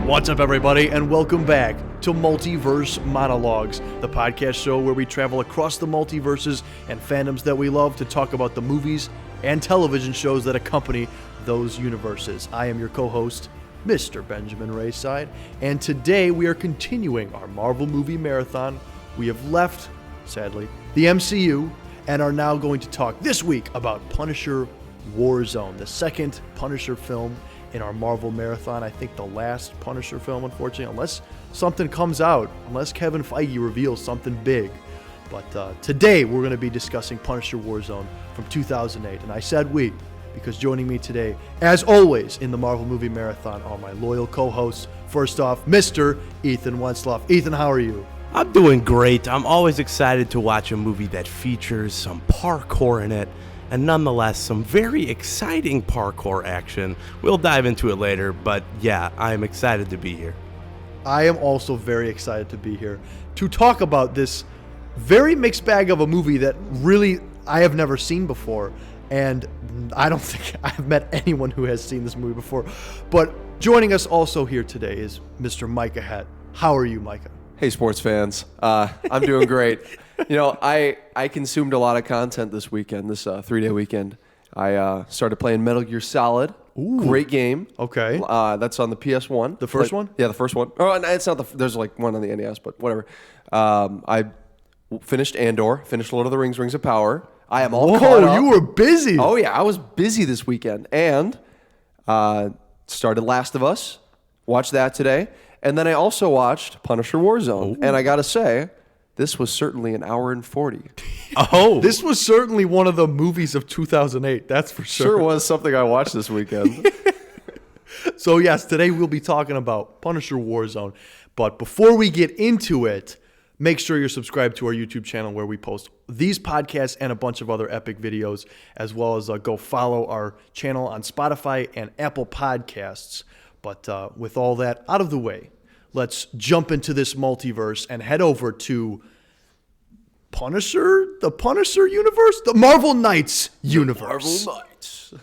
What's up, everybody, and welcome back to Multiverse Monologues, the podcast show where we travel across the multiverses and fandoms that we love to talk about the movies and television shows that accompany those universes. I am your co-host, Mr. Benjamin Rayside, and today we are continuing our Marvel movie marathon. We have left, sadly, the MCU and are now going to talk this week about Punisher Warzone, the second Punisher film in our Marvel marathon. I think the last Punisher film, unfortunately, unless something comes out, unless Kevin Feige reveals something big. But today we're going to be discussing Punisher Warzone from 2008. And I said we, because joining me today, as always, in the Marvel movie marathon are my loyal co-hosts. First off, Mr. Ethan Wensloff. Ethan, how are you? I'm doing great. I'm always excited to watch a movie that features some parkour in it, and nonetheless, some very exciting parkour action. We'll dive into it later, but yeah, I'm excited to be here. I am also very excited to be here to talk about this very mixed bag of a movie that really I have never seen before, and I don't think I've met anyone who has seen this movie before. But joining us also here today is Mr. Micah Hett. How are you, Micah? Hey, sports fans. I'm doing great. You know, I consumed a lot of content this weekend, this 3-day weekend. I started playing Metal Gear Solid. Ooh. Great game. Okay. That's on the PS1. The first one? Yeah, the first one. Oh, and it's not there's like one on the NES, but whatever. I finished Andor, finished Lord of the Rings, Rings of Power. I am all caught up. You were busy. Oh, yeah, I was busy this weekend. And started Last of Us. Watched that today. And then I also watched Punisher Warzone. Ooh. And I got to say, this was certainly an hour and 40. Oh. This was certainly one of the movies of 2008, that's for sure. Sure was something I watched this weekend. So yes, today we'll be talking about Punisher Warzone. But before we get into it, make sure you're subscribed to our YouTube channel where we post these podcasts and a bunch of other epic videos, as well as go follow our channel on Spotify and Apple Podcasts. But with all that out of the way, let's jump into this multiverse and head over to Punisher, the Punisher universe, the Marvel Knights universe. Marvel Knights.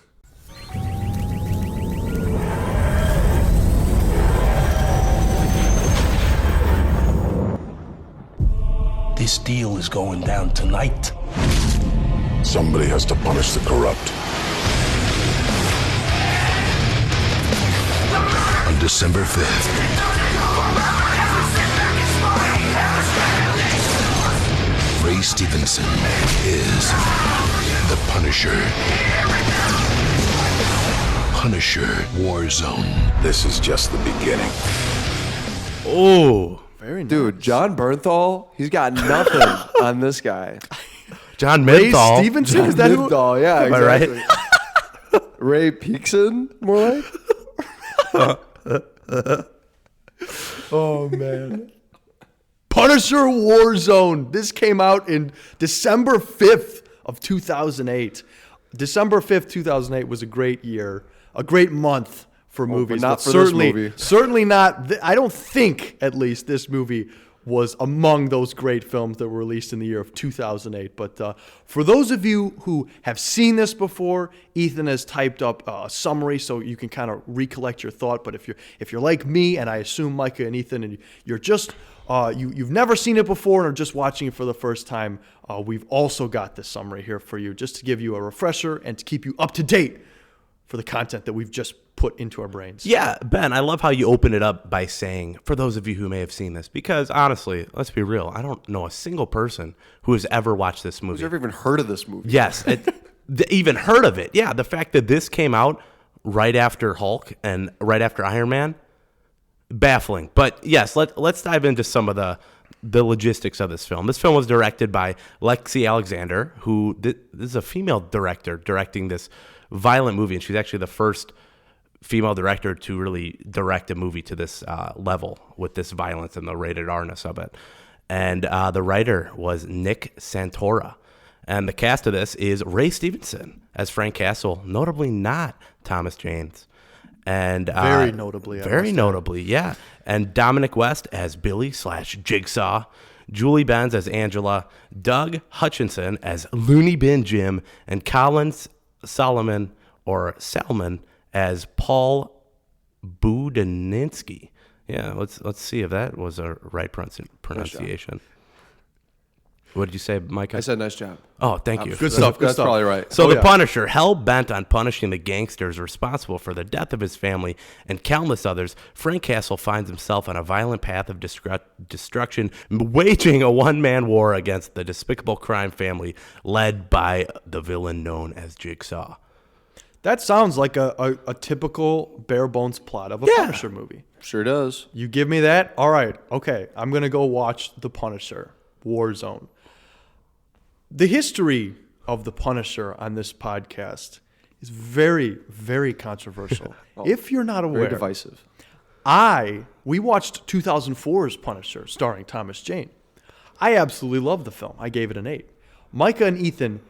This deal is going down tonight. Somebody has to punish the corrupt. On December 5th, Ray Stevenson is the Punisher. Punisher Warzone. This is just the beginning. Oh, very nice. Dude, John Bernthal, he's got nothing on this guy. John Ray Menthol. Stevenson? Is that who? Bernthal, yeah, Am I exactly. Right? Ray Peakson, more like? Oh, man. Punisher Warzone. This came out in December 5th of 2008. December 5th, 2008 was a great year, a great month for movies. But not for certainly, this movie. Certainly not. I don't think, at least, this movie was among those great films that were released in the year of 2008. But for those of you who have seen this before, Ethan has typed up a summary so you can kind of recollect your thought. But if you're like me, and I assume Micah and Ethan, and you're just you've never seen it before and are just watching it for the first time, we've also got this summary here for you just to give you a refresher and to keep you up to date for the content that we've just put into our brains. Yeah, Ben, I love how you open it up by saying, for those of you who may have seen this, because honestly, let's be real, I don't know a single person who has ever watched this movie. Who's ever even heard of this movie? Yes, even heard of it. Yeah, the fact that this came out right after Hulk and right after Iron Man, baffling. But yes, let's dive into some of the logistics of this film. This film was directed by Lexi Alexander, who this is a female director directing this violent movie, and she's actually the first female director to really direct a movie to this level with this violence and the rated R-ness of it. And the writer was Nick Santora. And the cast of this is Ray Stevenson as Frank Castle, notably not Thomas Janes. And very notably, yeah. And Dominic West as Billy/Jigsaw, Julie Benz as Angela, Doug Hutchinson as Looney Bin Jim, and Colin Salmon as Paul Budinsky. Yeah, let's see if that was a right pronunciation. What did you say, Mike? I said nice job. Oh, thank you. Good stuff. Good That's stuff. probably right. So Oh, the yeah. Punisher, hell-bent on punishing the gangsters responsible for the death of his family and countless others, Frank Castle finds himself on a violent path of destruction, waging a one-man war against the despicable crime family led by the villain known as Jigsaw. That sounds like a typical bare bones plot of a Punisher movie. Sure does. You give me that? All right. Okay. I'm going to go watch The Punisher, Warzone. The history of The Punisher on this podcast is very, very controversial. If you're not aware, Very divisive. we watched 2004's Punisher starring Thomas Jane. I absolutely loved the film. I gave it an 8. Micah and Ethan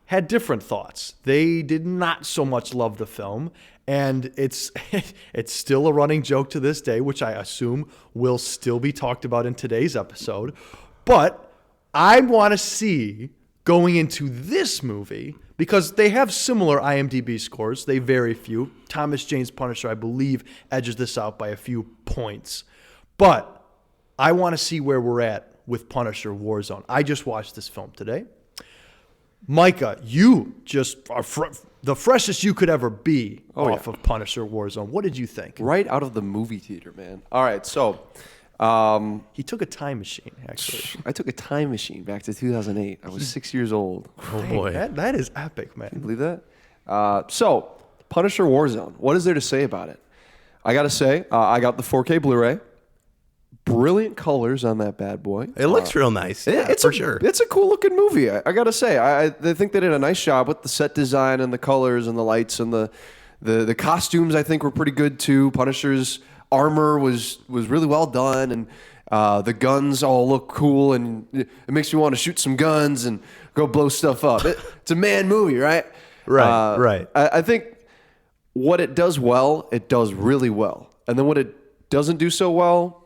had different thoughts. They did not so much love the film, and it's still a running joke to this day, which I assume will still be talked about in today's episode. But I want to see, going into this movie, because they have similar IMDb scores. They vary few. Thomas Jane's Punisher, I believe, edges this out by a few points. But I want to see where we're at with Punisher Warzone. I just watched this film today. Micah, you just are the freshest you could ever be off of Punisher Warzone. What did you think? Right out of the movie theater, man. All right, so He took a time machine, actually. I took a time machine back to 2008. I was 6 years old. Oh, Dang, boy. that is epic, man. Believe that? So, Punisher Warzone. What is there to say about it? I got to say, I got the 4K Blu-ray. Brilliant colors on that bad boy. It looks real nice. Yeah, it's for sure. It's a cool looking movie. I got to say, I think they did a nice job with the set design and the colors and the lights and the costumes. I think were pretty good too. Punisher's armor was really well done, and the guns all look cool, and it makes me want to shoot some guns and go blow stuff up. It's a man movie, right? Right, right. I think what it does well, it does really well, and then what it doesn't do so well,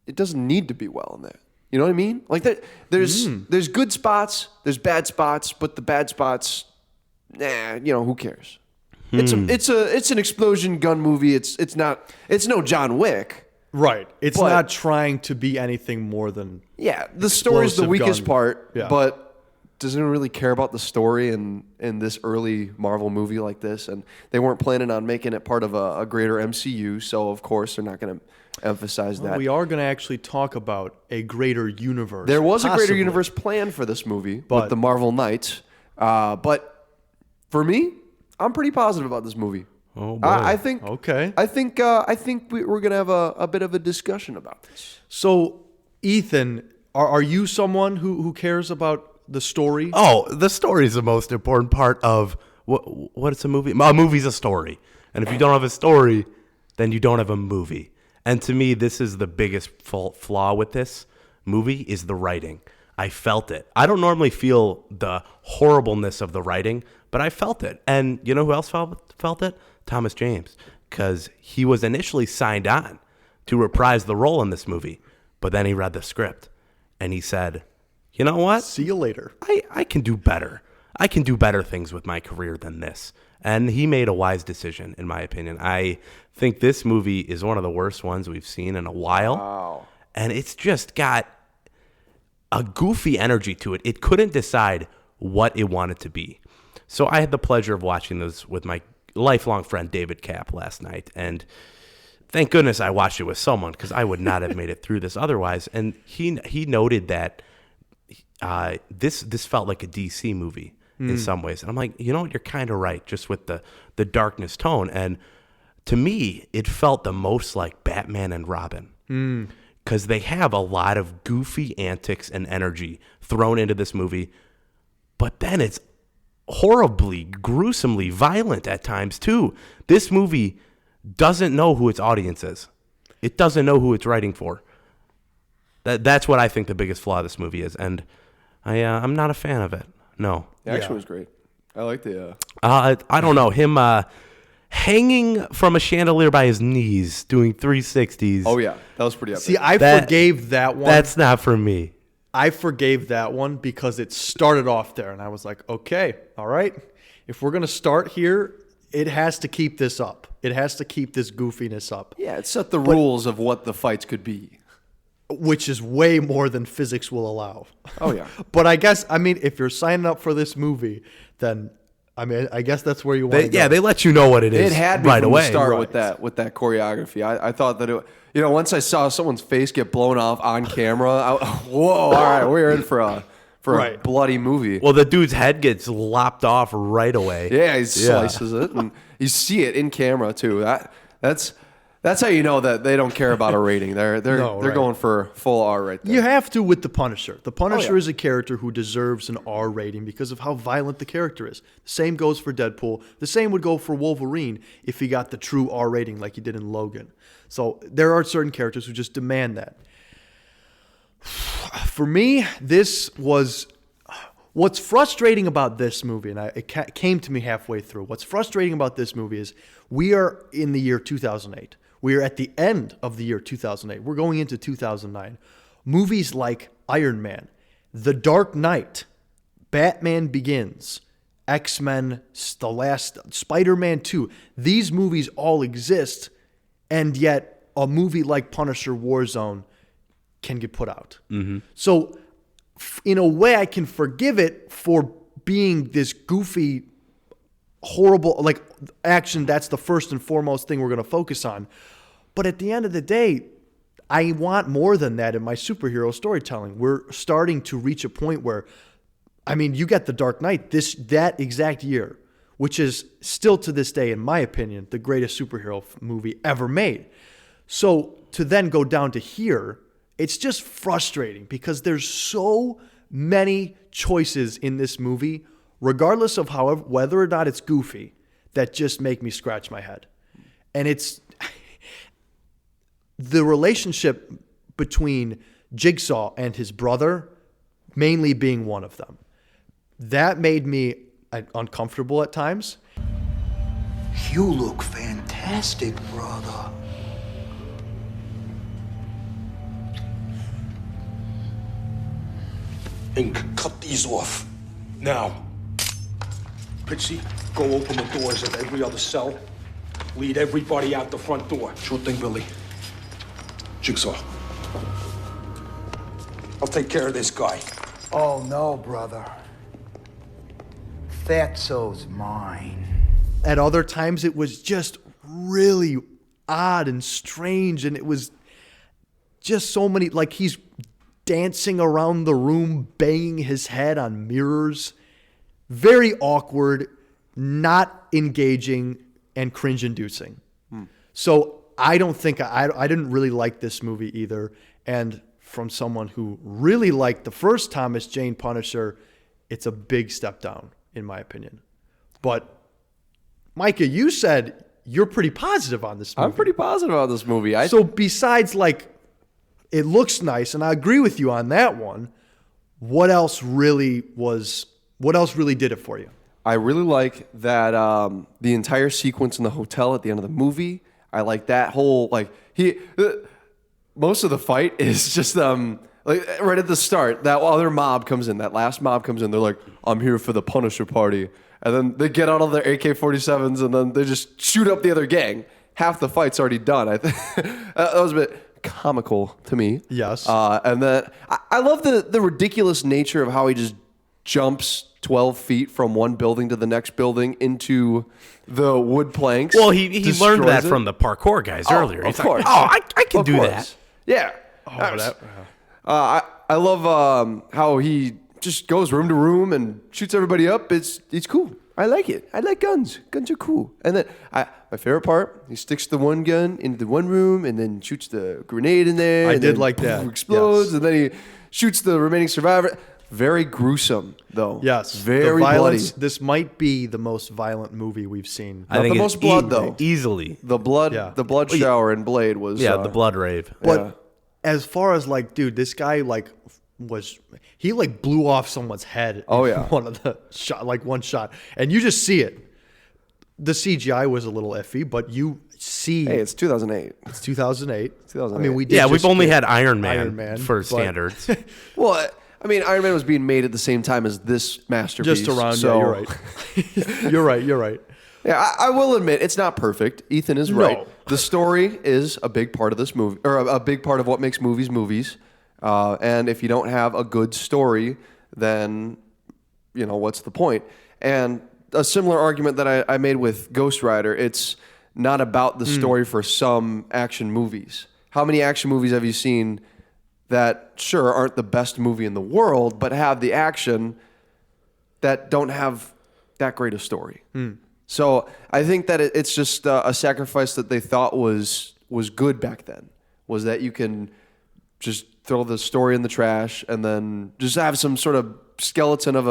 it doesn't need to be well in there. You know what I mean? Like there's good spots, there's bad spots, but the bad spots, who cares? It's an explosion gun movie. It's no John Wick. Right. It's But- not trying to be anything more than... Yeah, the story's the Explosive weakest gun. part, Yeah. but does anyone really care about the story in this early Marvel movie like this? And they weren't planning on making it part of a greater MCU, so of course they're not going to emphasize that. We are going to actually talk about a greater universe. There was a greater possibly. universe planned for this movie But- with the Marvel Knights, but for me, I'm pretty positive about this movie. Oh, boy. I think. Okay. I think we're gonna have a bit of a discussion about this. So, Ethan, are you someone who cares about the story? Oh, the story is the most important part of what it's a movie. A movie's a story. And if you don't have a story, then you don't have a movie. And to me, this is the biggest flaw with this movie is the writing. I felt it. I don't normally feel the horribleness of the writing, but I felt it. And you know who else felt it? Thomas James. Because he was initially signed on to reprise the role in this movie. But then he read the script and he said, you know what? See you later. I can do better. I can do better things with my career than this. And he made a wise decision, in my opinion. I think this movie is one of the worst ones we've seen in a while. Wow. And it's just got a goofy energy to it. It couldn't decide what it wanted to be. So I had the pleasure of watching this with my lifelong friend David Kapp last night. And thank goodness I watched it with someone, because I would not have made it through this otherwise. And he noted that this felt like a DC movie in some ways. And I'm like, you know what? You're kind of right, just with the darkness tone. And to me, it felt the most like Batman and Robin. Because they have a lot of goofy antics and energy thrown into this movie. But then it's horribly, gruesomely violent at times, too. This movie doesn't know who its audience is. It doesn't know who it's writing for. That's what I think the biggest flaw of this movie is. And I'm not a fan of it. No. The action was great. I like the. I don't know. Him hanging from a chandelier by his knees, doing 360s. Oh yeah, that was pretty epic. See, I That- forgave that one. That's not for me. I forgave that one because it started off there, and I was like, okay, all right. If we're going to start here, it has to keep this up. It has to keep this goofiness up, Yeah, it set the rules of what the fights could be. which is way more than physics will allow. Oh, yeah. But I guess, I mean, if you're signing up for this movie, then, I mean, I guess that's where you want to go. Yeah, they let you know what it is It had me right from away. the start Right. with that choreography. I thought that it, once I saw someone's face get blown off on camera, whoa, all right, we're in for a Right. bloody movie. Well, the dude's head gets lopped off right away. Yeah, he slices it, and you see it in camera too. That's how you know that they don't care about a rating. They're right. going for full R right there. You have to with the Punisher. The Punisher yeah. is a character who deserves an R rating because of how violent the character is. The same goes for Deadpool. The same would go for Wolverine if he got the true R rating like he did in Logan. So there are certain characters who just demand that. For me, this was... What's frustrating about this movie, and it came to me halfway through, what's frustrating about this movie is we are in the year 2008. We are at the end of the year 2008. We're going into 2009. Movies like Iron Man, The Dark Knight, Batman Begins, X-Men, the last Spider-Man 2. These movies all exist, and yet a movie like Punisher Warzone can get put out. Mm-hmm. So in a way, I can forgive it for being this goofy, horrible, like action. That's the first and foremost thing we're going to focus on. But at the end of the day, I want more than that in my superhero storytelling. We're starting to reach a point where, I mean, you get The Dark Knight that exact year, which is still to this day, in my opinion, the greatest superhero movie ever made. So to then go down to here, it's just frustrating because there's so many choices in this movie, regardless of whether or not it's goofy, that just make me scratch my head. And it's the relationship between Jigsaw and his brother mainly being one of them. That made me uncomfortable at times. You look fantastic, brother. And cut these off. Now. Pitsy, go open the doors of every other cell. Lead everybody out the front door. Sure thing, Billy. Jigsaw. I'll take care of this guy. Oh, no, brother. Fatso's mine. At other times, it was just really odd and strange, and it was just so many, like he's dancing around the room, banging his head on mirrors. Very awkward, not engaging, and cringe-inducing. So I don't think, I didn't really like this movie either. And from someone who really liked the first Thomas Jane Punisher, it's a big step down, in my opinion. But Micah, you said you're pretty positive on this movie. I'm pretty positive about this movie. So besides, like, it looks nice, and I agree with you on that one, what else really did it for you? I really like that the entire sequence in the hotel at the end of the movie. I like that whole, like, most of the fight is just like right at the start, that other mob comes in, that last mob comes in, they're like, I'm here for the Punisher party. And then they get out of their AK-47s and then they just shoot up the other gang. Half the fight's already done. I think that was a bit comical to me. Yes. And then I love the ridiculous nature of how he just jumps 12 feet from one building to the next building into the wood planks. Well, he learned that destroys it. from the parkour guys earlier. He's Of course. like, I can Of do course. that. Yeah. I love how he just goes room to room and shoots everybody up. It's cool. I like it. I like guns. Guns are cool. And then my favorite part, he sticks the one gun into the one room and then shoots the grenade in there. I and did then like that. Explodes Yes. and then he shoots the remaining survivor. Very gruesome, though. Yes. Very the violence, bloody. This might be the most violent movie we've seen. I think the it's most blood, though. Easily. The blood, Yeah. the blood shower in Blade was Yeah, the blood rave. But Yeah. as far as, like, dude, this guy, like, he blew off someone's head. Oh, in yeah. one of the shot, like one shot, and you just see it. The CGI was a little iffy, but you see. Hey, it's 2008. It's 2008. 2008. I mean, we did. Yeah, we've just only get had Iron Man, Iron Man for but- standards. Well, I mean, Iron Man was being made at the same time as this masterpiece. Just around. so- Yeah, you're right. You're right. Yeah, I will admit it's not perfect. Ethan is right. No. The story is a big part of this movie, or a big part of what makes movies movies. And if you don't have a good story, then what's the point? And a similar argument that I made with Ghost Rider. It's not about the story for some action movies. How many action movies have you seen that sure aren't the best movie in the world, but have the action that don't have that great a story? So I think that it's just a sacrifice that they thought was good back then, was that you can just throw the story in the trash and then just have some sort of skeleton of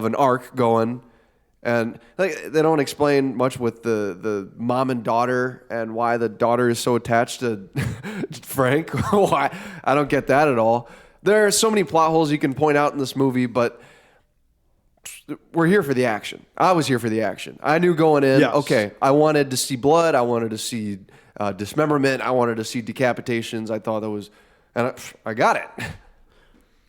an arc going. And like they don't explain much with the mom and daughter and why the daughter is so attached to Frank. Why? I don't get that at all. There are so many plot holes you can point out in this movie, but we're here for the action. I was here for the action. I knew going in, okay, I wanted to see blood. I wanted to see dismemberment. I wanted to see decapitations. I thought that was, and I got it.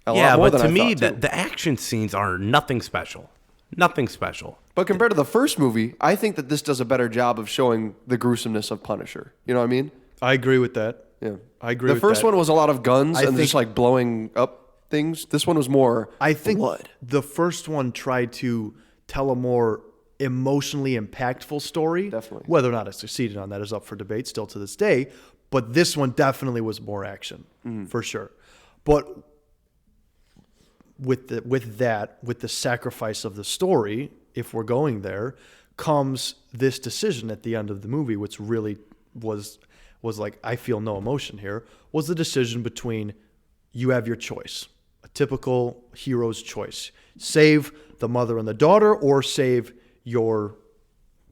But to me, the action scenes are nothing special. Nothing special. But compared to the first movie, I think that this does a better job of showing the gruesomeness of Punisher. You know what I mean? I agree with that. Yeah. I agree with that. The first one was a lot of guns and think- just like blowing up things. This one was more I think blood. the first one tried to tell a more emotionally impactful story. Definitely. Whether or not it succeeded on that is up for debate still to this day. But this one definitely was more action, for sure. But with the sacrifice of the story, if we're going there, comes this decision at the end of the movie, which really was like, I feel no emotion here, was the decision between you have your choice. A typical hero's choice. Save the mother and the daughter or save your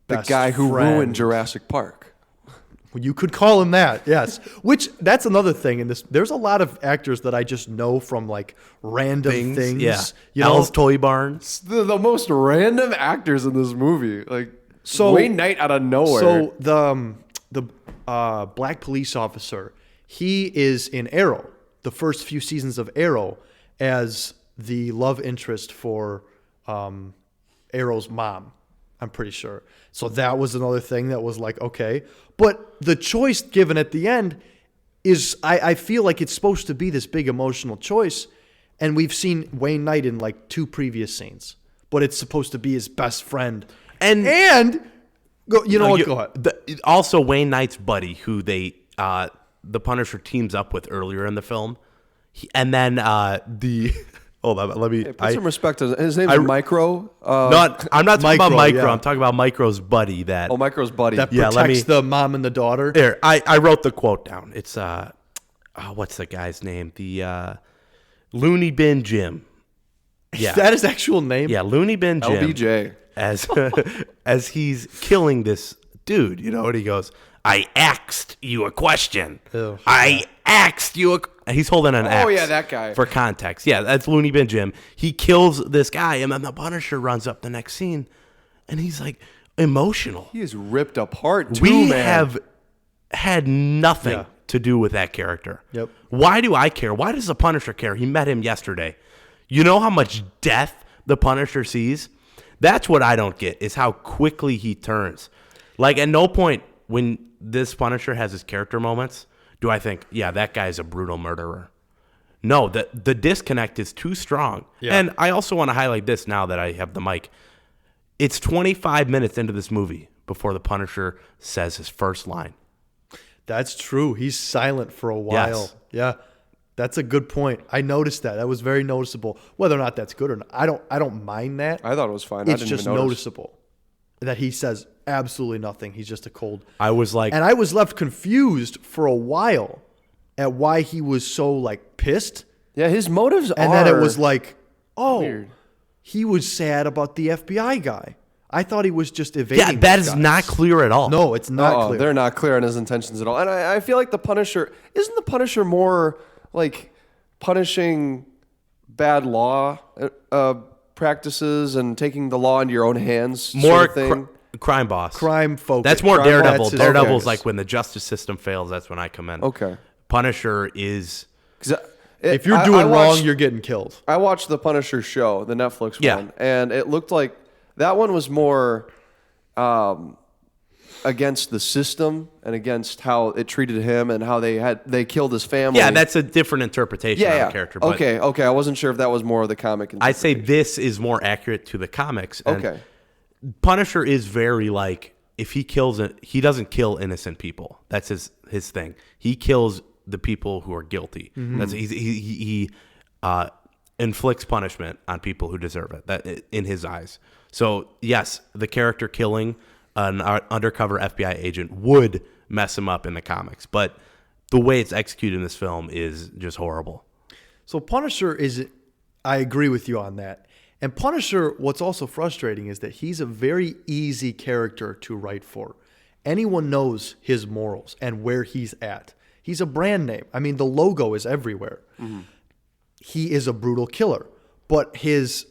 best The guy who friend. ruined Jurassic Park. You could call him that, yes. Which, that's another thing in this. There's a lot of actors that I just know from like random things. Yeah. You know? Al's Toy Barn. The most random actors in this movie. Like, So- Wayne Knight out of nowhere. So the black police officer, he is in Arrow, the first few seasons of Arrow, as the love interest for Arrow's mom, I'm pretty sure. So that was another thing that was like, okay. But the choice given at the end is, I feel like it's supposed to be this big emotional choice. And we've seen Wayne Knight in like 2 previous scenes. But it's supposed to be his best friend. And go, go ahead. Also, Wayne Knight's buddy, who the Punisher teams up with earlier in the film. And then hold on, let me. Put some respect to his name. Is Micro. I'm not talking about Micro. yeah. I'm talking about Micro's buddy. Micro's buddy. That Yeah, protects the mom and the daughter. There, I wrote the quote down. It's what's the guy's name? The Looney Bin Jim. Yeah, That is actual name? yeah, Looney Bin Jim. LBJ. As he's killing this dude, and he goes, "I asked you a question. Ew. I asked you a." He's holding an axe. Oh, yeah, that guy. For context, yeah, that's Looney Bin Jim. He kills this guy, and then the Punisher runs up the next scene, and he's like emotional. He is ripped apart too, We man. have had nothing Yeah. to do with that character. Yep. Why do I care? Why does the Punisher care? He met him yesterday. You know how much death the Punisher sees? That's what I don't get, is how quickly he turns. Like, at no point when this Punisher has his character moments do I think, yeah, that guy's a brutal murderer. No, the disconnect is too strong. Yeah. And I also want to highlight this now that I have the mic. It's 25 minutes into this movie before the Punisher says his first line. That's true. He's silent for a while. Yes. Yeah. That's a good point. I noticed that. That was very noticeable. Whether or not that's good or not, I don't mind that. I thought it was fine. I It's didn't just even notice. noticeable that he says absolutely nothing. He's just a cold. I was like, And I was left confused for a while at why he was so like pissed. Yeah, his motives And are. then it was like, oh, weird. he was sad about the FBI guy. I thought he was just evading. yeah, that those is guys. not clear at all. No, it's not clear. They're not clear on his intentions at all. And I feel like the Punisher isn't the Punisher more like punishing bad law practices and taking the law into your own hands. More sort of thing. crime boss. Crime focus. That's more Crime Daredevil. boss is- Daredevil's okay. like when the justice system fails, that's when I come in. Okay. Punisher is 'Cause If you're I doing wrong, watched- you're getting killed. I watched the Punisher show, the Netflix Yeah. one, and it looked like that one was more against the system and against how it treated him and how they killed his family. Yeah, that's a different interpretation of the character. But Okay. I wasn't sure if that was more of the comic. I'd say this is more accurate to the comics. And Okay. Punisher is very like, if he kills it, he doesn't kill innocent people. That's his thing. He kills the people who are guilty. That's he inflicts punishment on people who deserve it. That in his eyes. So yes, the character killing an undercover FBI agent would mess him up in the comics, but the way it's executed in this film is just horrible. So Punisher is, I agree with you on that. And Punisher, what's also frustrating is that he's a very easy character to write for. Anyone knows his morals and where he's at. He's a brand name. I mean, the logo is everywhere. He is a brutal killer, but his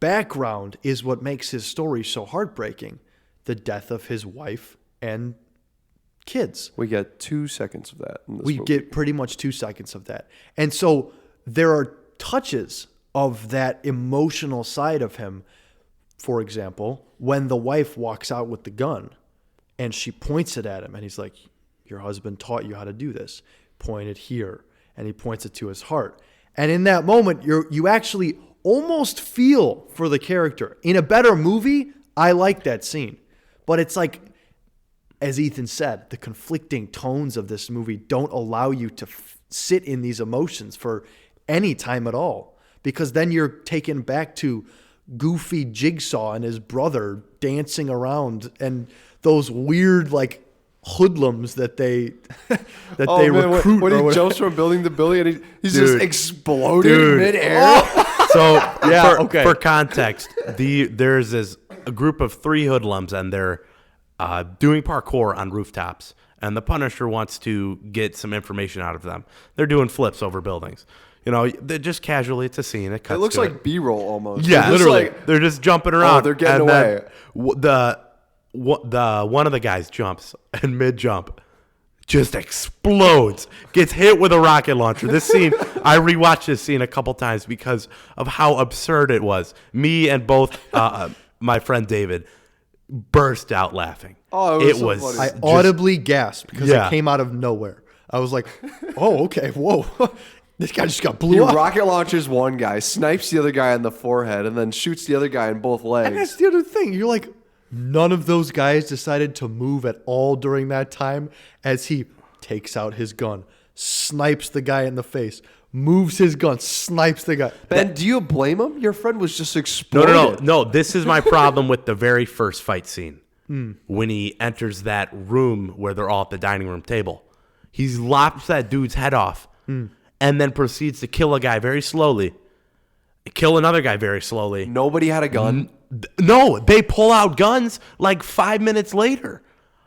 background is what makes his story so heartbreaking. The death of his wife and kids. We get 2 seconds of that. In this We movie. get pretty much 2 seconds of that. And so there are touches of that emotional side of him. For example, when the wife walks out with the gun and she points it at him and he's like, your husband taught you how to do this. Point it here. And he points it to his heart. And in that moment, you actually almost feel for the character. In a better movie, I like that scene. But it's like, as Ethan said, the conflicting tones of this movie don't allow you to sit in these emotions for any time at all. Because then you're taken back to Goofy Jigsaw and his brother dancing around and those weird like hoodlums that they recruit. When he jumps from building to building and he's just exploding in midair. So for context, there's a group of 3 hoodlums and they're doing parkour on rooftops, and the Punisher wants to get some information out of them. They're doing flips over buildings. You know, they're just casually. It's a scene. It cuts. It looks to like B-roll almost. Yeah, It's literally. like- They're just jumping around. they're getting and then away. The one of the guys jumps, and mid jump just explodes, gets hit with a rocket launcher. This scene, I rewatched this scene a couple times because of how absurd it was. Me and both my friend David burst out laughing. Oh, it was so funny. I audibly gasped because Yeah. it came out of nowhere. I was like, oh, okay, whoa. This guy just got He blew up. rocket launches one guy, snipes the other guy in the forehead, and then shoots the other guy in both legs. And that's the other thing. You're like, none of those guys decided to move at all during that time as he takes out his gun, snipes the guy in the face, moves his gun, snipes the guy. Ben, do you blame him? Your friend was just exploded. No. This is my problem with the very first fight scene. When he enters that room where they're all at the dining room table. He lops that dude's head off and then proceeds to kill a guy very slowly, kill another guy very slowly. Nobody had a gun. No, they pull out guns like 5 minutes later.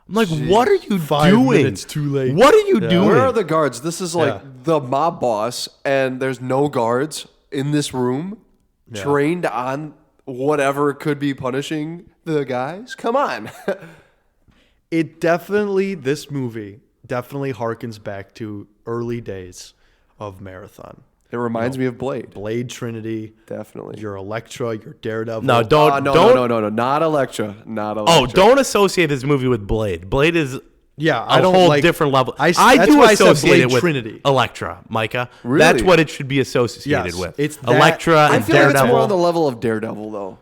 I'm like, what are you 5 doing? minutes too late. What are you doing? Where are the guards? This is like Yeah. the mob boss, and there's no guards in this room trained on whatever could be punishing the guys. Come on. This movie definitely harkens back to early days of Marathon. It reminds me of Blade. Blade Trinity. Definitely. Your Elektra, your Daredevil. No, don't. No, not Elektra. Not Elektra. Oh, don't associate this movie with Blade. Blade is Yeah, a I don't whole like, different level. I do why I said associate Blade it with Trinity. Elektra, Micah. Really? That's what it should be associated Yes, with. it's that- Elektra I and feel like Daredevil. it's more on the level of Daredevil, though.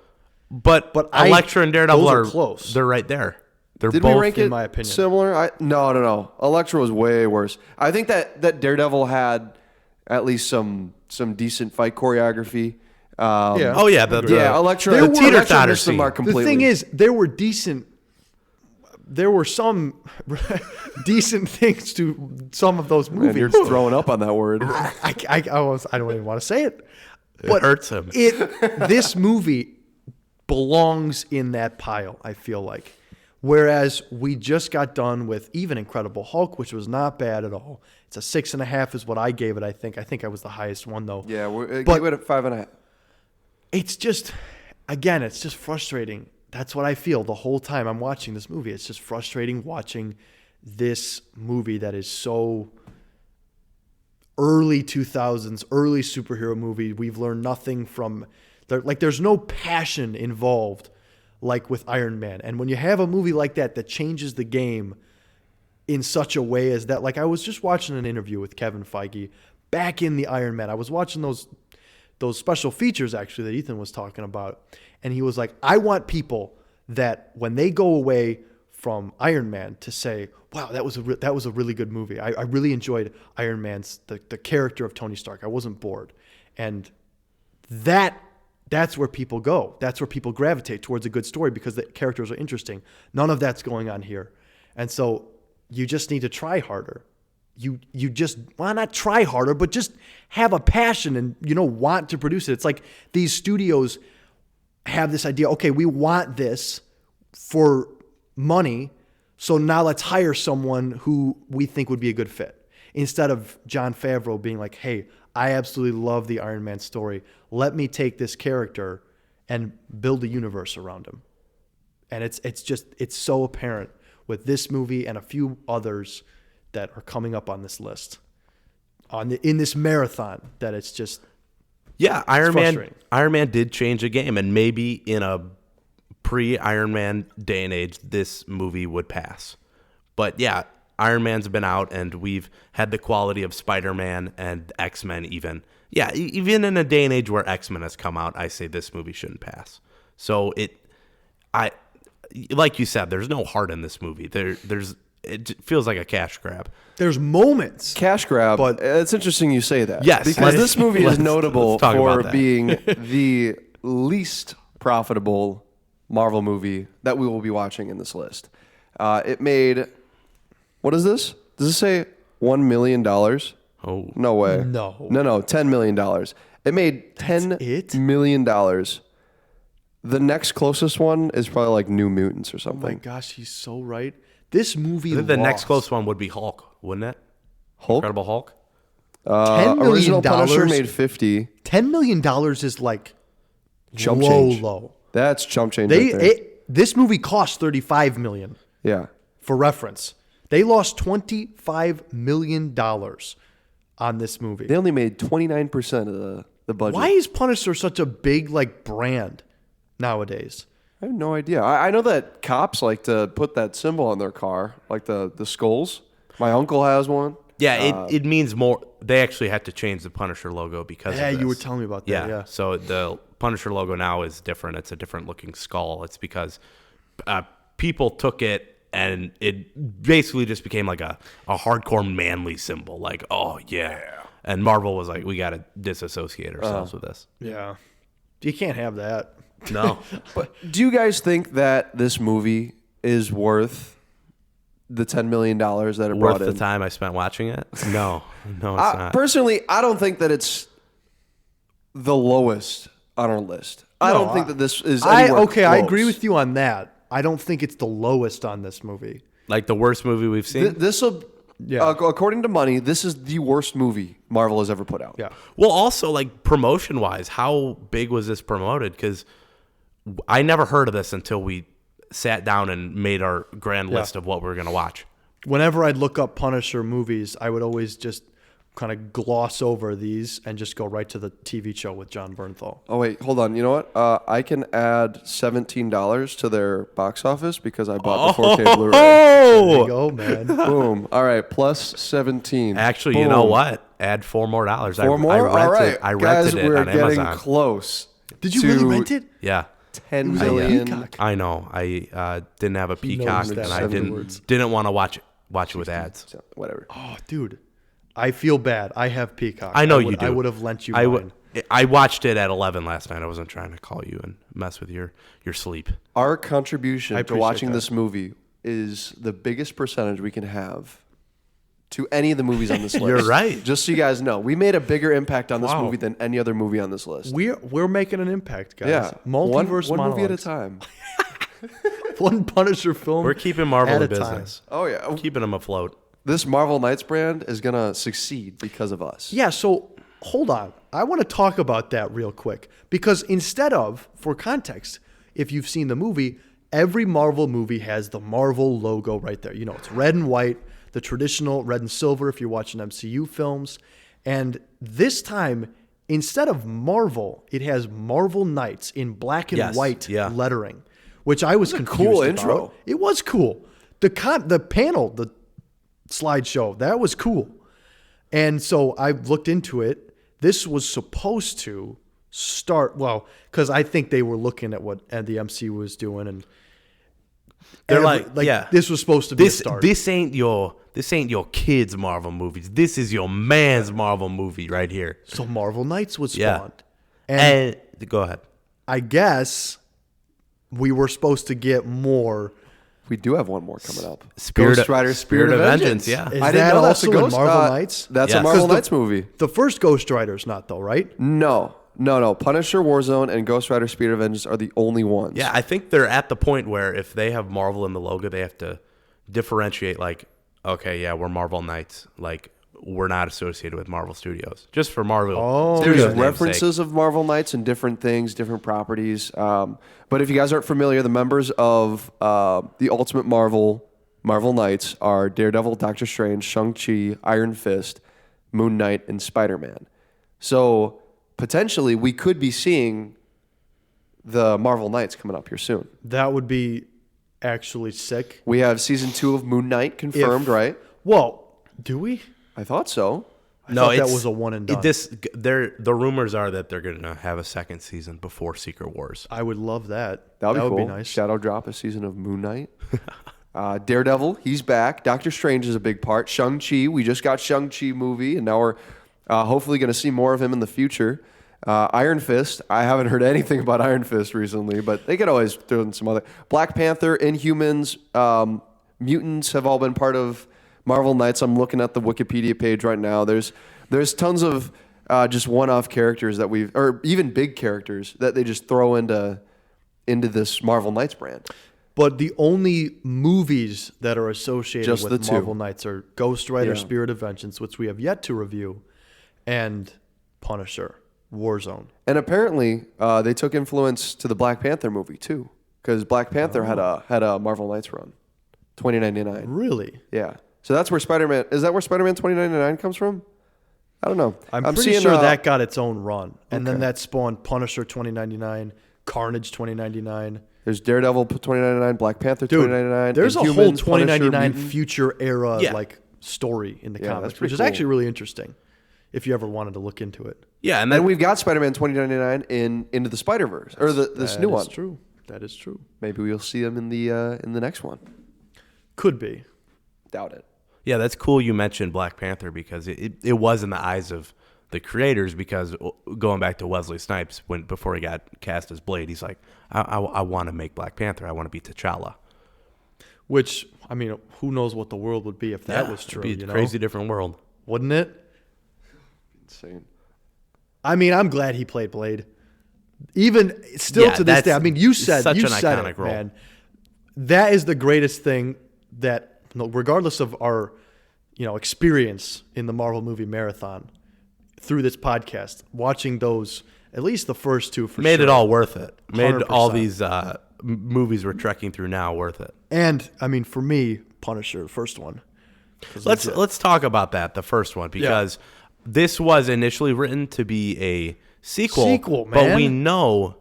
but I- Elektra and Daredevil those are are close. They're right there. They're Did both. we rank in it my opinion. similar? No. Elektra was way worse. I think that Daredevil had at least some decent fight choreography. Yeah. Oh yeah, Elektra. the Elektra teeter-totter missed the mark scene. completely. The thing is, there were some decent things to some of those Man, movies. you're throwing up on that word. I don't even want to say it. It hurts him. This movie belongs in that pile, I feel like. Whereas we just got done with even Incredible Hulk, which was not bad at all. It's a 6.5 is what I gave it, I think. I think I was the highest one, though. Yeah, But- give it a 5.5. It's just, again, it's just frustrating. That's what I feel the whole time I'm watching this movie. It's just frustrating watching this movie that is so early 2000s, early superhero movie. We've learned nothing from, there's no passion involved like with Iron Man. And when you have a movie like that that changes the game in such a way as that, like I was just watching an interview with Kevin Feige back in the Iron Man. I was watching those special features actually that Ethan was talking about, and he was like, I want people that when they go away from Iron Man to say, wow, that was a really good movie. I really enjoyed Iron Man's the character of Tony Stark. I wasn't bored. And that's where people go. That's where people gravitate towards a good story because the characters are interesting. None of that's going on here. And so you just need to try harder. You just, well, not try harder, but just have a passion and, want to produce it. It's like these studios have this idea, okay, we want this for money, so now let's hire someone who we think would be a good fit. Instead of Jon Favreau being like, hey, I absolutely love the Iron Man story. Let me take this character and build a universe around him. And it's so apparent with this movie and a few others that are coming up on this list, in this marathon, that it's just Iron frustrating. Man did change the game, and maybe in a pre-Iron Man day and age, this movie would pass. But yeah, Iron Man's been out, and we've had the quality of Spider-Man and X-Men even. Yeah, even in a day and age where X-Men has come out, I say this movie shouldn't pass. So like you said, there's no heart in this movie. It feels like a cash grab. There's moments. Cash grab, But- it's interesting you say that. Yes. Because this movie is notable let's talk for about that. being the least profitable Marvel movie that we will be watching in this list. It made, what is this? Does it say $1 million? Oh. No way. No. No, $10 million. It made it? $10 million. The next closest one is probably like New Mutants or Oh my something. gosh, he's so right. This movie The next lost closest one would be Hulk, wouldn't it? Hulk? Incredible Hulk? $10 million. Original Punisher made 50. $10 million is like Chump low, change. low. That's chump change right there. This movie cost $35 million. Yeah. For reference, they lost $25 million on this movie. They only made 29% of the budget. Why is Punisher such a big brand nowadays? I have no idea. I know that cops like to put that symbol on their car, like the skulls. My uncle has one. Yeah, it means more. They actually had to change the Punisher logo because of this. You were telling me about that. Yeah. So the Punisher logo now is different. It's a different looking skull. It's because people took it and it basically just became like a hardcore manly symbol. Like, oh, yeah. And Marvel was like, we got to disassociate ourselves with this. Yeah. You can't have that. No. But do you guys think that this movie is worth the $10 million that it Worth brought the in? time I spent watching it? No, it's not. Personally, I don't think that it's the lowest on our list. I don't think that this is anywhere I agree close. with you on that. I don't think it's the lowest on this movie. Like the worst movie we've seen? This will, according to money, this is the worst movie Marvel has ever put out. Yeah. Well, also, like, promotion-wise, how big was this promoted? Because I never heard of this until we sat down and made our grand list of what we were going to watch. Whenever I'd look up Punisher movies, I would always just kind of gloss over these and just go right to the TV show with John Bernthal. Oh, wait, hold on. You know what? I can add $17 to their box office because I bought the 4K Blu-ray. There you go, man. Boom. All right, plus 17. Actually, Boom. you know what? Add $4 more. Four more? All right. I Guys, rented it we're on getting Amazon. Close. Did you to really rent it? Yeah. 10 was on million. Peacock. I know. I didn't have a Peacock, knows and that I afterwards. didn't want to watch it with ads. So, whatever. Oh, dude. I feel bad. I have Peacock. I know would, you do. I would have lent you I mine. I watched it at 11 last night. I wasn't trying to call you and mess with your sleep. Our contribution to appreciate watching that. this movie is the biggest percentage we can have to any of the movies on this list. You're right. Just so you guys know, we made a bigger impact on this Wow. movie than any other movie on this list. We're making an impact, guys. Yeah. Multiverse one movie at a Monologues. time. One Punisher film. We're keeping Marvel at in a time. business. Oh, yeah. Keeping them afloat. This Marvel Knights brand is going to succeed because of us. Yeah, so hold on. I want to talk about that real quick because instead of, for context, if you've seen the movie, every Marvel movie has the Marvel logo right there. You know, it's red and white, the traditional red and silver if you're watching MCU films. And this time, instead of Marvel, it has Marvel Knights in black and Yes, white yeah. lettering, which I was a confused cool about. intro. It was cool. The panel, the slideshow, that was cool. And so I looked into it. This was supposed to start, because I think they were looking at what the MC was doing, and They're this was supposed to be a start. This ain't your kids' Marvel movies. This is your man's Marvel movie right here. So Marvel Knights was Yeah. spawned. And go ahead. I guess we were supposed to get more. We do have one more coming up. Spirit of Vengeance. Yeah. Is I didn't that know that. also So in Marvel Knights? That's Yes. a Marvel 'Cause the- Knights movie. The first Ghost Rider's not, though, right? No. Punisher, Warzone, and Ghost Rider: Spirit of Vengeance are the only ones. Yeah, I think they're at the point where if they have Marvel in the logo, they have to differentiate. Like, okay, yeah, we're Marvel Knights. Like, we're not associated with Marvel Studios, just for Marvel. Oh, Studios' There's name's references sake. of Marvel Knights and different things, different properties. But if you guys aren't familiar, the members of the Ultimate Marvel Knights are Daredevil, Doctor Strange, Shang-Chi, Iron Fist, Moon Knight, and Spider-Man. So potentially we could be seeing the Marvel Knights coming up here soon. That would be actually sick. We have season 2 of Moon Knight confirmed, right? Whoa, do we? I thought so. I thought that was a one and done. The rumors are that they're going to have a second season before Secret Wars. I would love that. That would be cool. be nice. Shadow drop a season of Moon Knight. Daredevil, he's back. Doctor Strange is a big part. Shang-Chi, we just got Shang-Chi movie, and now we're hopefully going to see more of him in the future. Iron Fist, I haven't heard anything about Iron Fist recently, but they could always throw in some other. Black Panther, Inhumans, mutants have all been part of Marvel Knights. I'm looking at the Wikipedia page right now. There's tons of just one-off characters or even big characters that they just throw into this Marvel Knights brand. But the only movies that are associated Just the with two. Marvel Knights are Ghost Rider: Yeah. Spirit of Vengeance, which we have yet to review, and Punisher: Warzone. And apparently, they took influence to the Black Panther movie too, because Black Panther had a Marvel Knights run, 2099. Really? Yeah. So that's where Spider-Man. Is that where Spider-Man 2099 comes from? I don't know. I'm pretty seeing, sure that got its own run, and then Okay. that spawned Punisher 2099, Carnage 2099. There's Daredevil 2099, Black Panther Dude, 2099. there's a Inhumans, whole Punisher, 2099 Mutant. future era Yeah. story in the Yeah, comics, that's which pretty is cool. actually really interesting. If you ever wanted to look into it, Yeah, and And then we've got Spider-Man 2099 in Into the Spider-Verse, or this new one. That is true. That is true. Maybe we'll see him in the next one. Could be. Doubt it. yeah, that's cool. You mentioned Black Panther because it was in the eyes of the creators. Because going back to Wesley Snipes before he got cast as Blade, he's like, I want to make Black Panther. I want to be T'Challa. Which, I mean, who knows what the world would be if that was true? It'd be a crazy different world. Wouldn't it? Insane. I mean, I'm glad he played Blade. Even still Yeah, to this day, I that's mean, you said such you an said iconic it, role. man. That is the greatest thing that, regardless of our, experience in the Marvel movie marathon, through this podcast, watching those, at least the first two, for Made sure. it all worth it. Made 100%. all these movies we're trekking through now worth it. And I mean, for me, Punisher, the first one. Let's talk about that, the first one, because this was initially written to be a sequel, man. but we know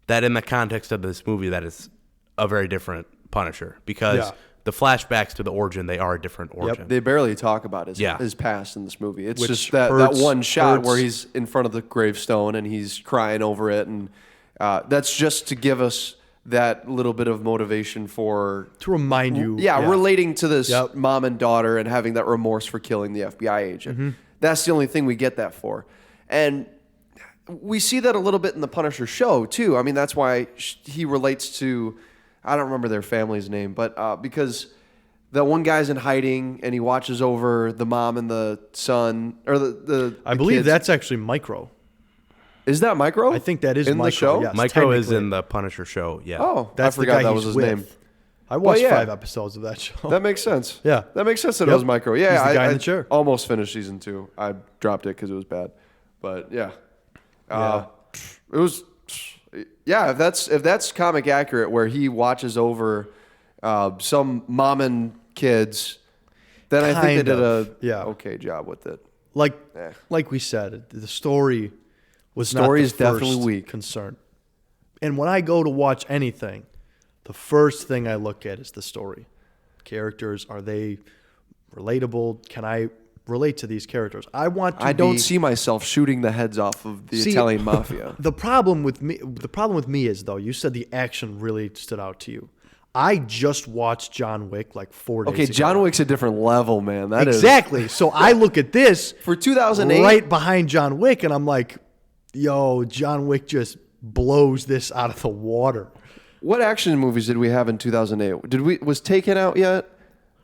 that in the context of this movie that it's a very different Punisher, because the flashbacks to the origin, they are a different origin. They barely talk about his Yeah. past in this movie. It's Which just that hurts- one shot hurts. where he's in front of the gravestone and he's crying over it, and that's just to give us that little bit of motivation for to remind you. relating to this Yep. mom and daughter and having that remorse for killing the FBI agent. Mm-hmm. That's the only thing we get that for. And we see that a little bit in the Punisher show, too. I mean, that's why he relates to, I don't remember their family's name, but because the one guy's in hiding and he watches over the mom and the son, or I believe kids. that's actually Micro. Is that Micro? I think that is in Micro, the show. yes. Micro is technically. in the Punisher show, yeah. Oh, That's I forgot the guy that he's was his with. name. I watched yeah. 5 episodes of that show. That makes sense. Yeah. That makes sense that it Yep. was Micro. Yeah, He's the guy I in the chair. almost finished season 2. I dropped it because it was bad. But yeah. It was if that's comic accurate where he watches over some mom and kids, then I think they Kind did of, a yeah. okay job with it. Like we said, the story was Story not is the definitely first weak. concern. And when I go to watch anything, the first thing I look at is the story. Characters, are they relatable? Can I relate to these characters? I don't see myself shooting the heads off of the Italian mafia. The problem with me is, though, you said the action really stood out to you. I just watched John Wick like 4 days ago. Okay, John Wick's a different level, man. That exactly. So I look at this for 2008 right behind John Wick, and I'm like, yo, John Wick just blows this out of the water. What action movies did we have in 2008? Was Taken out yet?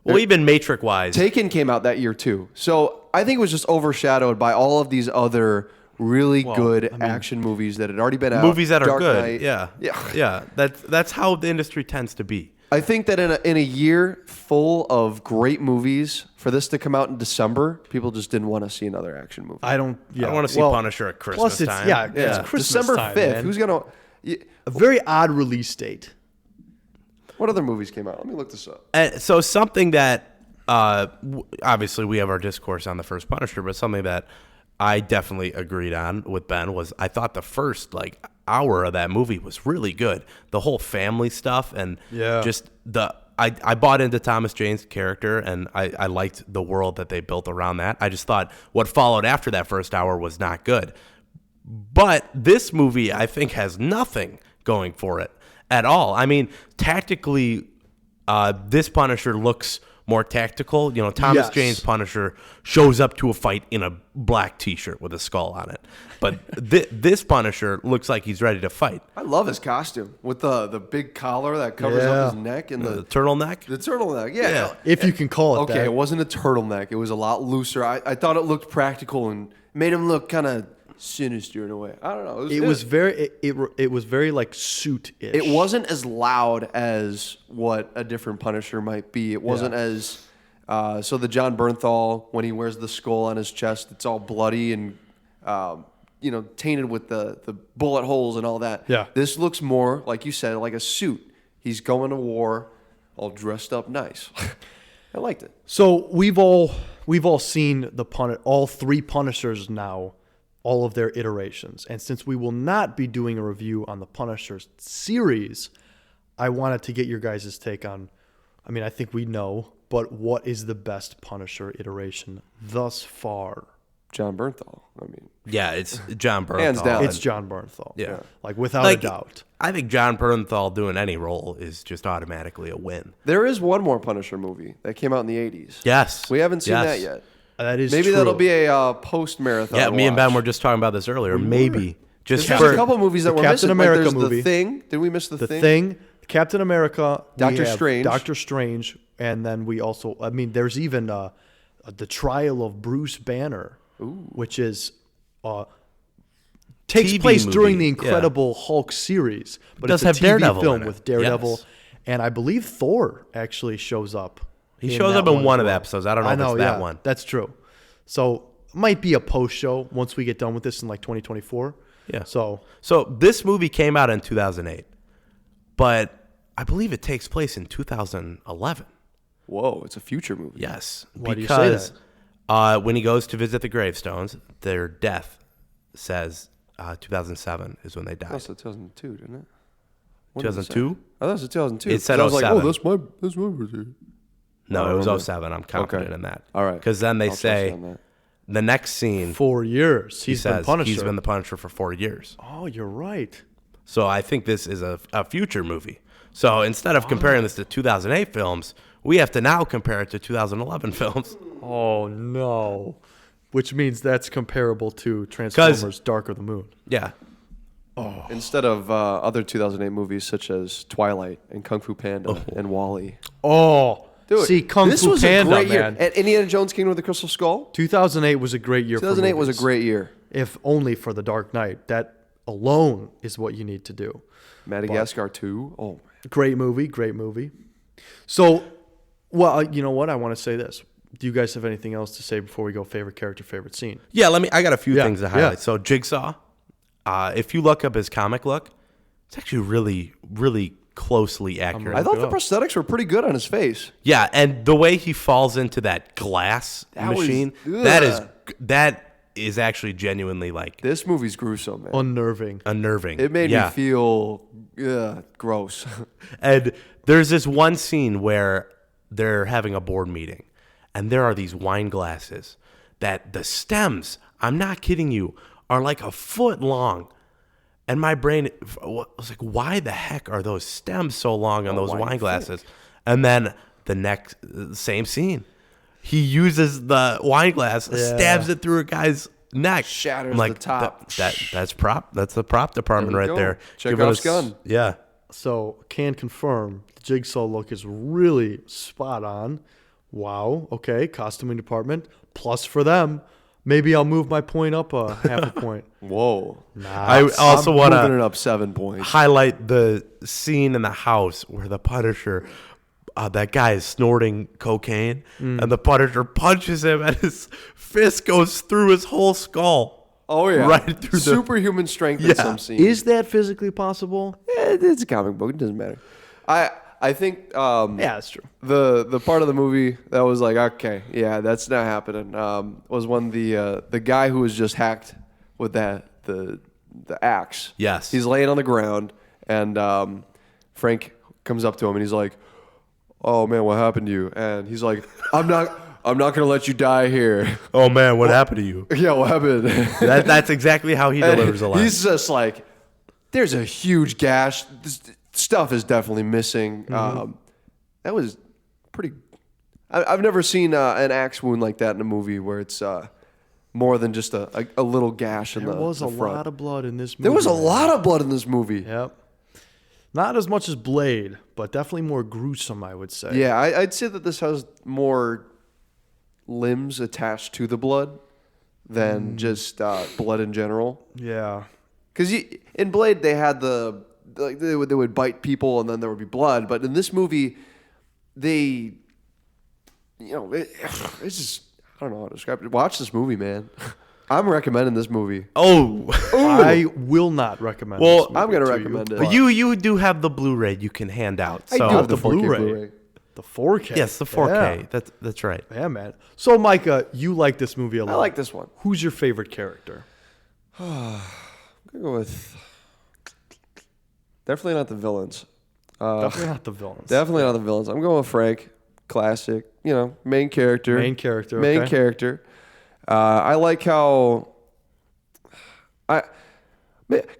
Well, even Matrix-wise. Taken came out that year, too. So I think it was just overshadowed by all of these other really good action movies that had already been out. Movies that are Dark good. Knight. Yeah. That's how the industry tends to be. I think that in a year full of great movies, for this to come out in December, people just didn't want to see another action movie. I don't want to see Punisher at Christmas time. It's Christmas December time, 5th. man. Who's going to... A very odd release date. What other movies came out? Let me look this up. So something that, obviously we have our discourse on the first Punisher, but something that I definitely agreed on with Ben was I thought the first hour of that movie was really good. The whole family stuff and just I bought into Thomas Jane's character and I liked the world that they built around that. I just thought what followed after that first hour was not good. But this movie, I think, has nothing going for it at all. I mean, tactically, this Punisher looks more tactical. You know, Thomas Jane's Punisher shows up to a fight in a black T-shirt with a skull on it. But this Punisher looks like he's ready to fight. I love his costume with the big collar that covers up his neck and the turtleneck. The turtleneck, yeah. If you can call it that. Okay, it wasn't a turtleneck. It was a lot looser. I thought it looked practical and made him look kind of sinister in a way. I don't know. It was very like suit-ish. It wasn't as loud as what a different Punisher might be. It wasn't as so the John Bernthal, when he wears the skull on his chest, it's all bloody and tainted with the bullet holes and all that. Yeah. This looks more, like you said, like a suit. He's going to war all dressed up nice. I liked it. So we've all seen all three Punishers now, all of their iterations. And since we will not be doing a review on the Punisher series, I wanted to get your guys' take on, I think we know, but what is the best Punisher iteration thus far? John Bernthal. Yeah, it's John Bernthal. Hands down. It's John Bernthal. Yeah. Without a doubt. I think John Bernthal doing any role is just automatically a win. There is one more Punisher movie that came out in the 80s. Yes. We haven't seen that yet. That is Maybe true. that'll be a post-marathon Yeah, me and Ben watch. were just talking about this earlier. Maybe. There's a couple movies that we're Captain missing. America there's movie. The Thing. Did we miss The Thing? The Thing, Captain America, Doctor Strange. Doctor Strange, and then we also, there's even the Trial of Bruce Banner, which is takes TV place movie, during the Incredible Hulk series, but does it's a have TV Daredevil film in it. with Daredevil, Yes. and I believe Thor actually shows up. He shows up in one of the episodes. I don't know if it's that one. That's true. So might be a post show once we get done with this in 2024. Yeah. So this movie came out in 2008, but I believe it takes place in 2011. Whoa, it's a future movie. Yes. Why do you say that? When he goes to visit the gravestones, their death says 2007 is when they died. That's 2002, didn't it? 2002? I thought it was 2002. It said I was like, 07. that's my birthday. No, I it remember. was 07. I'm confident Okay. in that. All right. Because then they I'll trust you say on that. the next scene, 4 years. he He's been says Punisher. he's been the Punisher for 4 years. Oh, you're right. So I think this is a future movie. So instead of comparing this to 2008 films, we have to now compare it to 2011 films. Oh no. Which means that's comparable to Transformers Dark of the Moon. Yeah. Instead of other 2008 movies such as Twilight and Kung Fu Panda and WALL-E. Oh, Dude, see, Kung this Fu was Panda, a great year. man. And Indiana Jones Kingdom of the Crystal Skull. 2008 was a great year for 2008 was a movies. great year. If only for The Dark Knight. That alone is what you need to do. Madagascar 2. Oh, man. Great movie. So, well, you know what? I want to say this. Do you guys have anything else to say before we go favorite character, favorite scene? Yeah, I got a few things to highlight. yeah. So Jigsaw, if you look up his comic look, it's actually really, really closely accurate. I thought the prosthetics were pretty good on his face. Yeah, and the way he falls into that glass That was- machine, ugh. that is actually genuinely like This movie's gruesome, man. Unnerving. unnerving. It made me feel gross. And there's this one scene where they're having a board meeting, and there are these wine glasses that the stems, I'm not kidding you, are like a foot long. And my brain was like, why the heck are those stems so long on those wine glasses? And then same scene. He uses the wine glass, stabs it through a guy's neck. Shatters I'm the top. That's the prop department right go. there. Chekhov's gun. Yeah. So can confirm the Jigsaw look is really spot on. Wow. Okay. Costuming department. Plus for them. Maybe I'll move my point up a half a point. Whoa. I also want moving it to up 7 points. highlight the scene in the house where the Punisher, that guy is snorting cocaine, and the Punisher punches him, and his fist goes through his whole skull. Oh, yeah. Right through superhuman strength in some scenes. Is that physically possible? It's a comic book. It doesn't matter. I think Yeah, that's true. the part of the movie that was like, okay, yeah, that's not happening. Was when the guy who was just hacked with the axe. Yes. He's laying on the ground, and Frank comes up to him and he's like, "Oh man, what happened to you?" And he's like, I'm not gonna let you die here." Oh man, what happened to you? Yeah, what happened? That's exactly how he delivers a line. He's just like, there's a huge gash. This stuff is definitely missing. That was pretty. I've never seen an axe wound like that in a movie where it's more than just a little gash in There the was the a front. lot of blood in this movie. There was a man. lot of blood in this movie. Yep. Not as much as Blade, but definitely more gruesome, I would say. Yeah, I'd say that this has more limbs attached to the blood than just blood in general. Yeah. Because in Blade, they had they would bite people and then there would be blood. But in this movie, it's just, I don't know how to describe it. Watch this movie, man. I'm recommending this movie. Oh, I will not recommend Well, this movie I'm going to to recommend you, it. but you do have the Blu-ray you can hand out. I So do have the the 4K Blu-ray. Blu-ray. The 4K. yes, the 4K. Yeah. That's right. Yeah, man. So, Micah, you like this movie a lot. I like this one. Who's your favorite character? I'm going to go with definitely not the villains. Definitely not the villains. Definitely not the villains. I'm going with Frank. Classic. Main character. Main character. Main okay. character. I like how.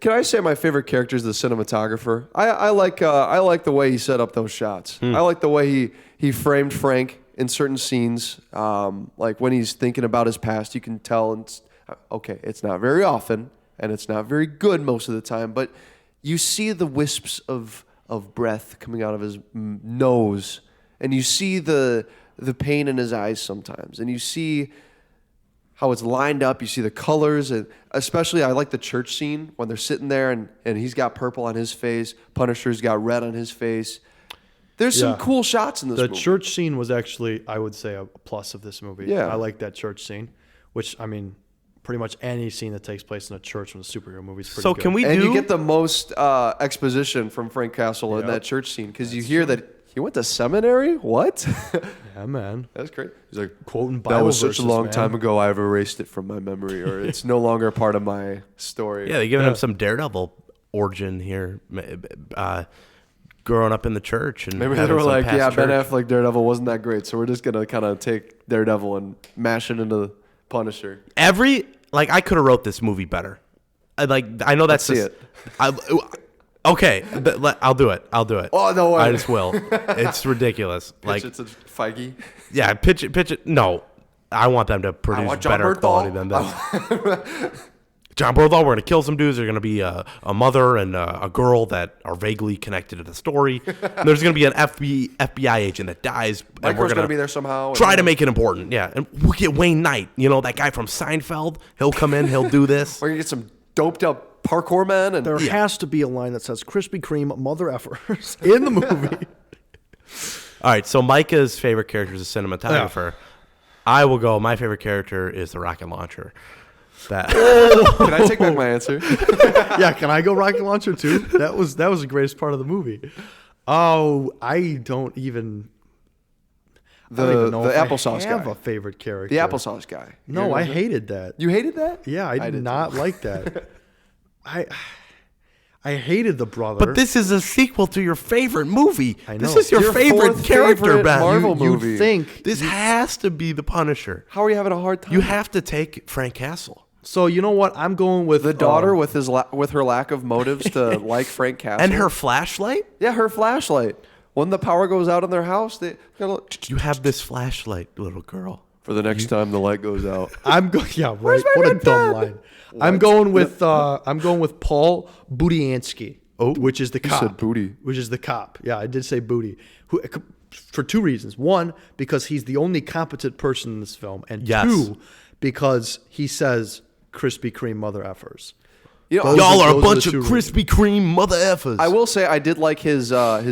Can I say my favorite character is the cinematographer? I like the way he set up those shots. I like the way he framed Frank in certain scenes. Like when he's thinking about his past, you can tell. It's not very often, and it's not very good most of the time, but you see the wisps of breath coming out of his nose, and you see the pain in his eyes sometimes, and you see how it's lined up. You see the colors, and especially I like the church scene when they're sitting there and he's got purple on his face. Punisher's got red on his face. There's some cool shots in this movie. The church scene was actually, I would say, a plus of this movie. Yeah. I like that church scene, which, I mean, pretty much any scene that takes place in a church in a superhero movie is pretty So good. can we And do? you get the most exposition from Frank Castle in Yep. that church scene because you hear that he went to seminary. What? Yeah, man. That's great. He's like, Quoting Bible that was such a verses, long man. time ago. I've erased it from my memory, or it's no longer part of my story. Yeah, they're giving him some Daredevil origin here. Growing up in the church, and Maybe they having were some like, past yeah, Ben church. Affleck Daredevil wasn't that great, so we're just gonna kind of take Daredevil and mash it into Punisher. I could have wrote this movie better. I know that's Let's see it. Okay, I'll do it. Oh, no way. I just will. It's ridiculous. Pitch it to Feige. Yeah, pitch it. No, I want them to produce want John better Bernthal. quality than that. John Bernthal, we're going to kill some dudes. They're going to be a mother and a girl that are vaguely connected to the story. And there's going to be an FBI agent that dies. And we're Micro's going gonna be there somehow. try to make it important. Yeah, and we'll get Wayne Knight. That guy from Seinfeld. He'll come in. He'll do this. We're gonna get some doped up parkour men, and There has to be a line that says Krispy Kreme mother effers in the movie. All right, so Micah's favorite character is a cinematographer. I will go. My favorite character is the rocket launcher. That can I take back my answer? Yeah, can I go rocket launcher too? That was the greatest part of the movie. Oh, I don't even. I don't even know the if applesauce I have guy. a favorite character. The applesauce guy. No, I hated that. You hated that? Yeah, I did did not too. like that. I hated the brother. But this is a sequel to your favorite movie. I This know. is your favorite fourth character, favorite Ben. Marvel you'd movie. think This has to be the Punisher. How are you having a hard time? You have to take Frank Castle. so. You know what? I'm going with the daughter with her lack of motives to like Frank Castle. And her flashlight? Yeah, her flashlight. When the power goes out in their house, they You have this flashlight, little girl. for the next time the light goes out. I'm going. Yeah, right. Where's my What a red dumb pen? line. I'm going with Paul Budiansky. Which is the cop. said booty. Which is the cop. Yeah, I did say booty. For two reasons. One, because he's the only competent person in this film, and Yes. two, because he says Krispy Kreme mother effers. You know, Those Y'all are a those are bunch the of two Krispy Kreme mother effers. I will say I did like his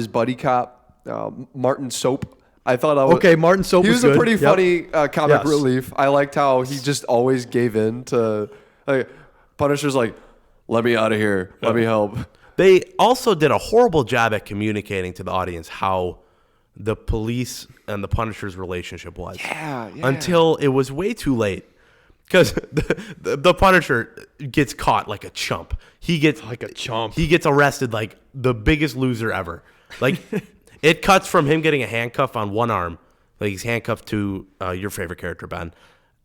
buddy cop, Martin Soap. I thought I was, Okay, Martin Soap He was was a good. pretty Yep. funny comic Yes. relief. I liked how he just always gave in to Punisher's like, let me out of here, let me help. They also did a horrible job at communicating to the audience how the police and the Punisher's relationship was. Yeah. Until it was way too late. Because the Punisher gets caught like a chump. He gets Like a chump. He gets arrested like the biggest loser ever. Like it cuts from him getting a handcuff on one arm, like he's handcuffed to your favorite character, Ben.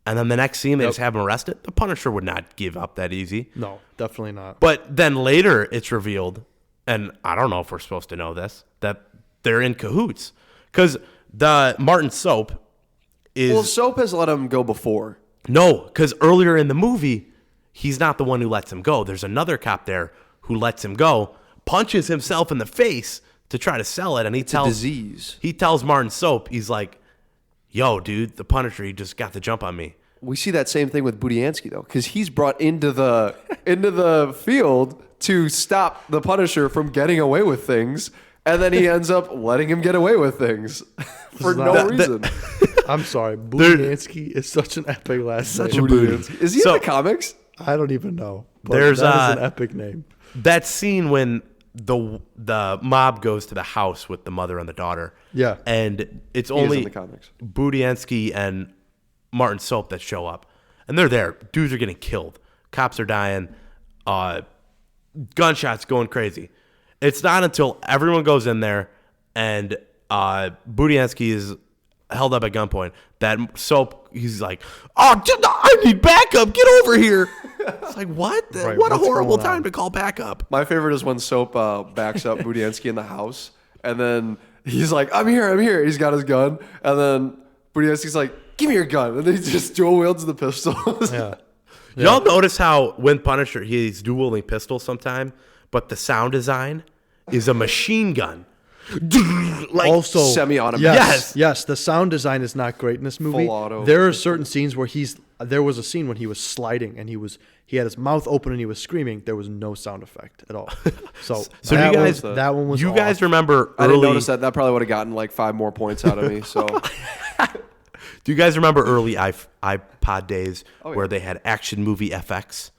And then the next scene, they just have him arrested. The Punisher would not give up that easy. No, definitely not. But then later it's revealed, and I don't know if we're supposed to know this, that they're in cahoots. Because the Martin Soap is... Well, Soap has let him go before. No, because earlier in the movie, he's not the one who lets him go. There's another cop there who lets him go, punches himself in the face to try to sell it, and he tells... disease. He tells Martin Soap, he's like, yo, dude, the Punisher, he just got the jump on me. We see that same thing with Budiansky though, because he's brought into the field to stop the Punisher from getting away with things, and then he ends up letting him get away with things for no reason. I'm sorry. Budiansky is such an epic last name. Such a booty. Is he So- in the comics? I don't even know. But There's, that is an epic name. That scene when the mob goes to the house with the mother and the daughter. Yeah. And it's is only in the comics. Budiansky and Martin Soap that show up. And they're there. Dudes are getting killed. Cops are dying. Gunshots going crazy. It's not until everyone goes in there and Budiansky is held up at gunpoint that Soap, he's like, oh, I need backup. Get over here. It's like, what? Right, What a what's horrible going on? time to call backup. My favorite is when Soap backs up Budiansky in the house, and then he's like, I'm here. He's got his gun, and then Budiansky's like, give me your gun, and then he just dual wields the pistol. Yeah. Y'all notice how when Punisher, he's dual-wielding pistols sometime, but the sound design is a machine gun. Like, Also, semi-automatic. Yes. The sound design is not great in this movie. Full auto. There are certain scenes where there was a scene when he was sliding and he had his mouth open and he was screaming. There was no sound effect at all. So So that you guys- that one was you off. guys remember I didn't early? notice that. That probably would have gotten like 5 more points out of me. So Do you guys remember early iPod days Oh, where they had action movie FX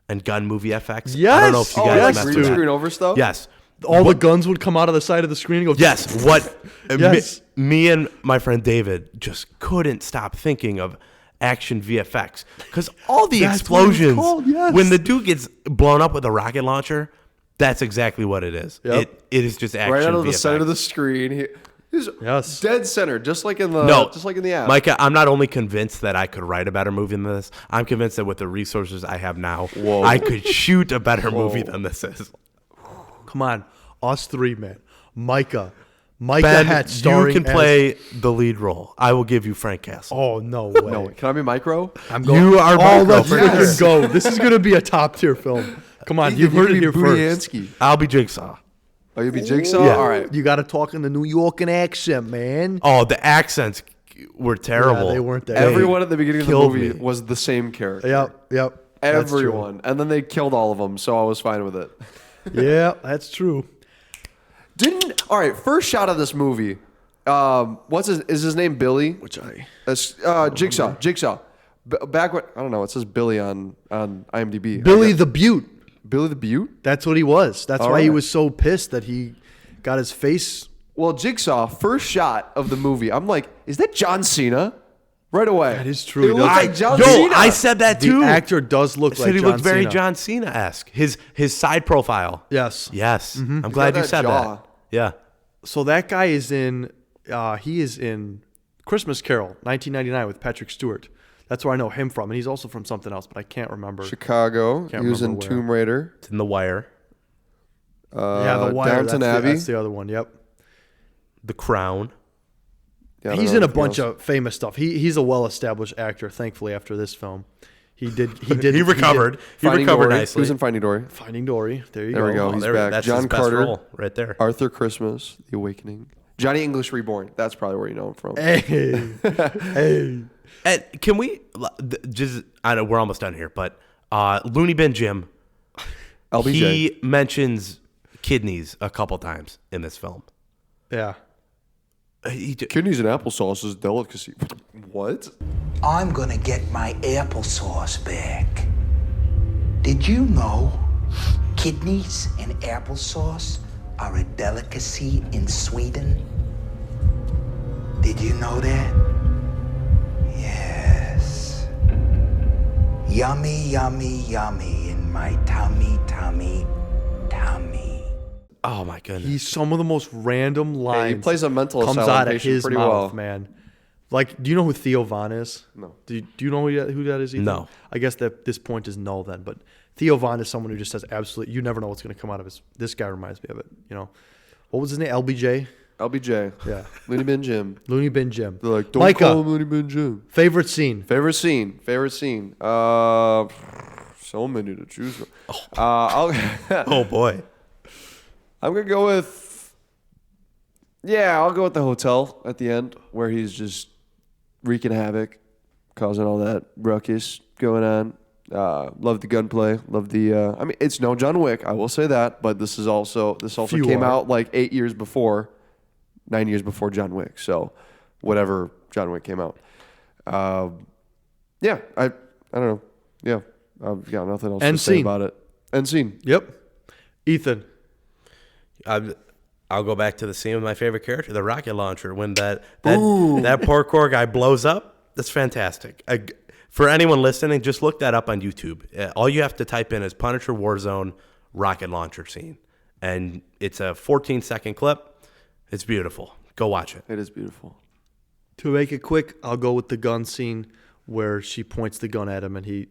and gun movie FX? I Yes! don't know if you Oh, guys yes, remember green that. screen over stuff. Yes. all the guns would come out of the side of the screen and go. Yes. What Yes. me and my friend David just couldn't stop thinking of action VFX because all the That's what it was explosions called, yes. when the dude gets blown up with a rocket launcher, that's exactly what it is. Yep. It is just action right out of the VFX. center of the screen. He's Yes. dead center, just like in the app. Micah, I'm not only convinced that I could write a better movie than this, I'm convinced that with the resources I have now, I could shoot a better movie than this is. Come on, us three, man. Micah Ben, had you starring can as- play the lead role. I will give you Frank Castle. Oh no way! No, can I be micro? I'm going. You are Oh, Micro let's for freaking yes. go! This is gonna be a top tier film. Come on, you've heard it here first. Budiansky. I'll be Jigsaw. Oh, you be Jigsaw? Yeah. All right. You got to talk in the New Yorkin accent, man. Oh, the accents were terrible. Yeah, they weren't that. Everyone at the beginning of the killed movie me. was the same character. Yep. That's true. Everyone. And then they killed all of them, so I was fine with it. Yeah, that's true. All right, first shot of this movie. Is his name Billy? That's Jigsaw. Back when I don't know, it says Billy on IMDb. Billy the Butte. Billy the Butte? That's what he was. That's All why he right. was so pissed that he got his face Well, Jigsaw, first shot of the movie, I'm like, is that John Cena? Right away. That is true. It looks like John Yo, Cena. I said that too. The actor does look I said like he John looked very Cena. John Cena-esque. His side profile. Yes. Yes. Mm-hmm. I'm glad you that said jaw. that. Yeah. So that guy is in. He is in Christmas Carol, 1999, with Patrick Stewart. That's where I know him from, and he's also from something else, but I can't remember. Chicago. Can't He was in remember where. Tomb Raider. It's in The Wire. Yeah, The Wire. Downton Abbey. That's the other one. Yep. The Crown. Yeah, I don't He's know in a anything bunch else. of famous stuff. He's a well-established actor. Thankfully, after this film, he did. He recovered. He Finding recovered Dory. nicely. Who's in Finding Dory? Finding Dory. There you There go. we go. Oh, He's there- back. that's John his best Carter. role right there. Arthur Christmas, The Awakening. Johnny English Reborn. That's probably where you know him from. Hey, hey. And can we just? I know we're almost done here, but Looney Bin Jim. LBJ. He mentions kidneys a couple times in this film. Yeah. Kidneys and applesauce is delicacy. What? I'm gonna get my applesauce back. Did you know kidneys and applesauce are a delicacy in Sweden? Did you know that? Yes. Yummy, yummy, yummy in my tummy, tummy, tummy. Oh my goodness. He's some of the most random lines. he plays a mental comes asylum out of patient his pretty mouth, well. man. Like, do you know who Theo Von is? No. Do you know who that is? Ethan? No. I guess that this point is null then. But Theo Von is someone who just says absolutely. You never know what's going to come out of his. This guy reminds me of it. You know, what was his name? LBJ. LBJ. Yeah. Looney Bin Jim. Looney Bin Jim. They're like, don't Micah, call him Looney Bin Jim. favorite scene. Favorite scene. So many to choose from. oh boy. I'm gonna go with. Yeah, I'll go with the hotel at the end where he's just wreaking havoc, causing all that ruckus going on. Love the gunplay. Love the. I mean, it's no John Wick. I will say that, but this also Few came are. out like 9 years before John Wick. So, whatever John Wick came out. Yeah, I don't know. Yeah, I've got nothing else End to say scene. about it. End scene. Yep. Ethan. I'll go back to the scene with my favorite character, the rocket launcher, when that parkour guy blows up. That's fantastic. For anyone listening, just look that up on YouTube. All you have to type in is Punisher Warzone rocket launcher scene, and it's a 14-second clip. It's beautiful. Go watch it. It is beautiful. To make it quick, I'll go with the gun scene where she points the gun at him and he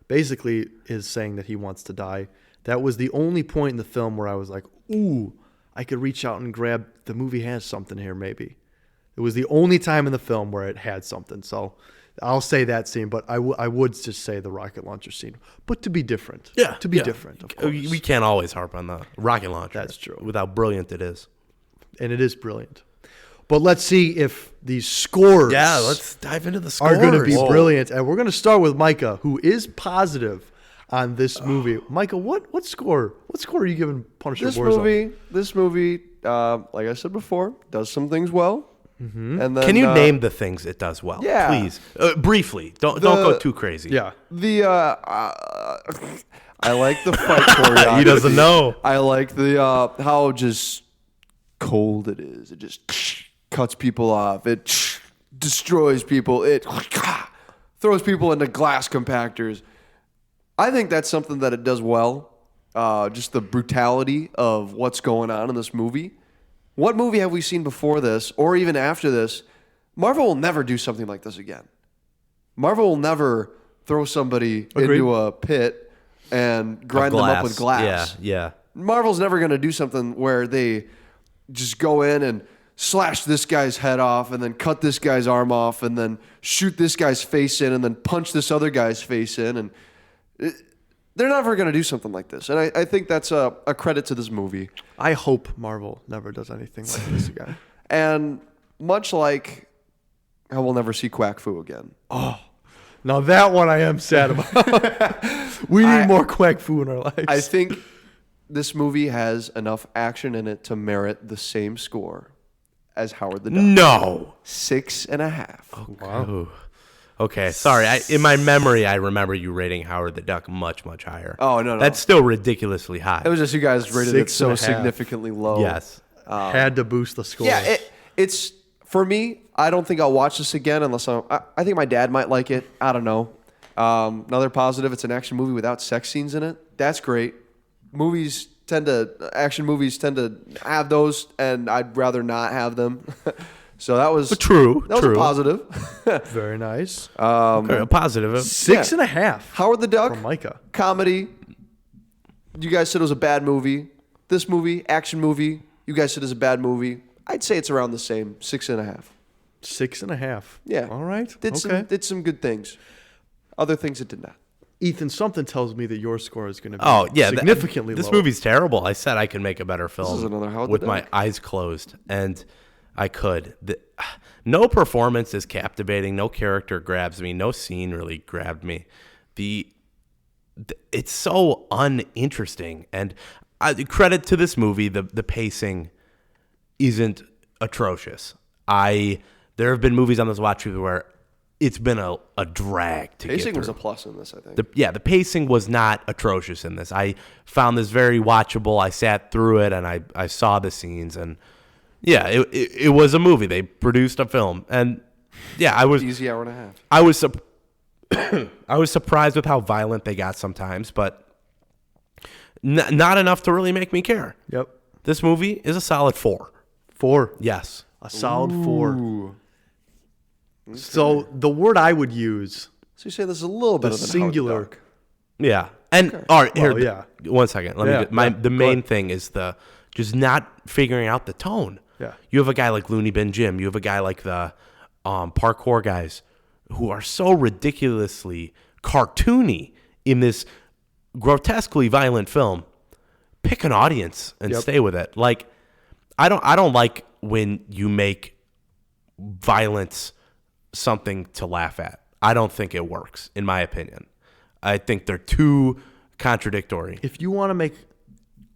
basically is saying that he wants to die. That was the only point in the film where I was like, ooh, I could reach out and grab. The movie has something here, maybe. It was the only time in the film where it had something. So I'll say that scene, but I would just say the rocket launcher scene. But to be different. Yeah. To be different, of course. We can't always harp on the rocket launcher. That's true. With how brilliant it is. And it is brilliant. But let's see if these scores Yeah, let's dive into the scores. are going to be Whoa. brilliant. And we're going to start with Micah, who is positive on this movie. Micah, what score are you giving Punisher Warzone? This movie, like I said before, does some things well. Mm-hmm. And then, Can you name the things it does well? yeah. Please. Briefly. Don't go too crazy. Yeah. I like the fight choreography. He doesn't know. I like the how just cold it is. It just cuts people off. It destroys people. It throws people into glass compactors. I think that's something that it does well. Just the brutality of what's going on in this movie. What movie have we seen before this, or even after this? Marvel will never do something like this again. Marvel will never throw somebody Agreed. into a pit and grind them up with glass. Yeah. Marvel's never going to do something where they just go in and slash this guy's head off and then cut this guy's arm off and then shoot this guy's face in and then punch this other guy's face in. And they're never going to do something like this. And I think that's a credit to this movie. I hope Marvel never does anything like this again. And much like how we'll never see Quack Fu again. Now that one I am sad about. We need more Quack Fu in our lives. I think this movie has enough action in it to merit the same score as Howard the Duck. No. 6.5. Wow. Okay, sorry. In my memory, I remember you rating Howard the Duck much, much higher. Oh, no. That's still ridiculously high. It was just you guys rated it so 6.5. significantly low. Yes. Had to boost the score. Yeah, it's for me. I don't think I'll watch this again unless I think my dad might like it. I don't know. Another positive: it's an action movie without sex scenes in it. That's great. Action movies tend to have those, and I'd rather not have them. So that was true. That was a positive. Very nice. Okay, a positive. 6.5. Howard the Duck. From Micah. Comedy. You guys said it was a bad movie. This movie, action movie. You guys said it's a bad movie. I'd say it's around the same. 6.5. 6.5. Yeah. All right. Did some good things. Other things it did not. Ethan, something tells me that your score is going to be significantly This lower. movie's terrible. I said I could make a better film This is another Howard the with Duck. my eyes closed, and I could. No performance is captivating. No character grabs me. No scene really grabbed me. It's so uninteresting. And credit to this movie, the pacing isn't atrocious. There have been movies on this watch where it's been a drag to get Pacing through. was a plus in this, I think. The pacing was not atrocious in this. I found this very watchable. I sat through it and I saw the scenes, and yeah, it was a movie. They produced a film, and yeah, I was easy hour and a half. I was surprised with how violent they got sometimes, but not enough to really make me care. Yep. This movie is a solid 4. 4. Yes. A solid 4. Ooh. So the word I would use, So you say this is a little the better than singular. Howard the Duck. Yeah. And all right, here. Well, yeah. One second. The main thing is just not figuring out the tone. Yeah. You have a guy like Looney Bin Jim. You have a guy like the parkour guys who are so ridiculously cartoony in this grotesquely violent film. Pick an audience and stay with it. Like, I don't like when you make violence something to laugh at. I don't think it works, in my opinion. I think they're too contradictory. If you want to make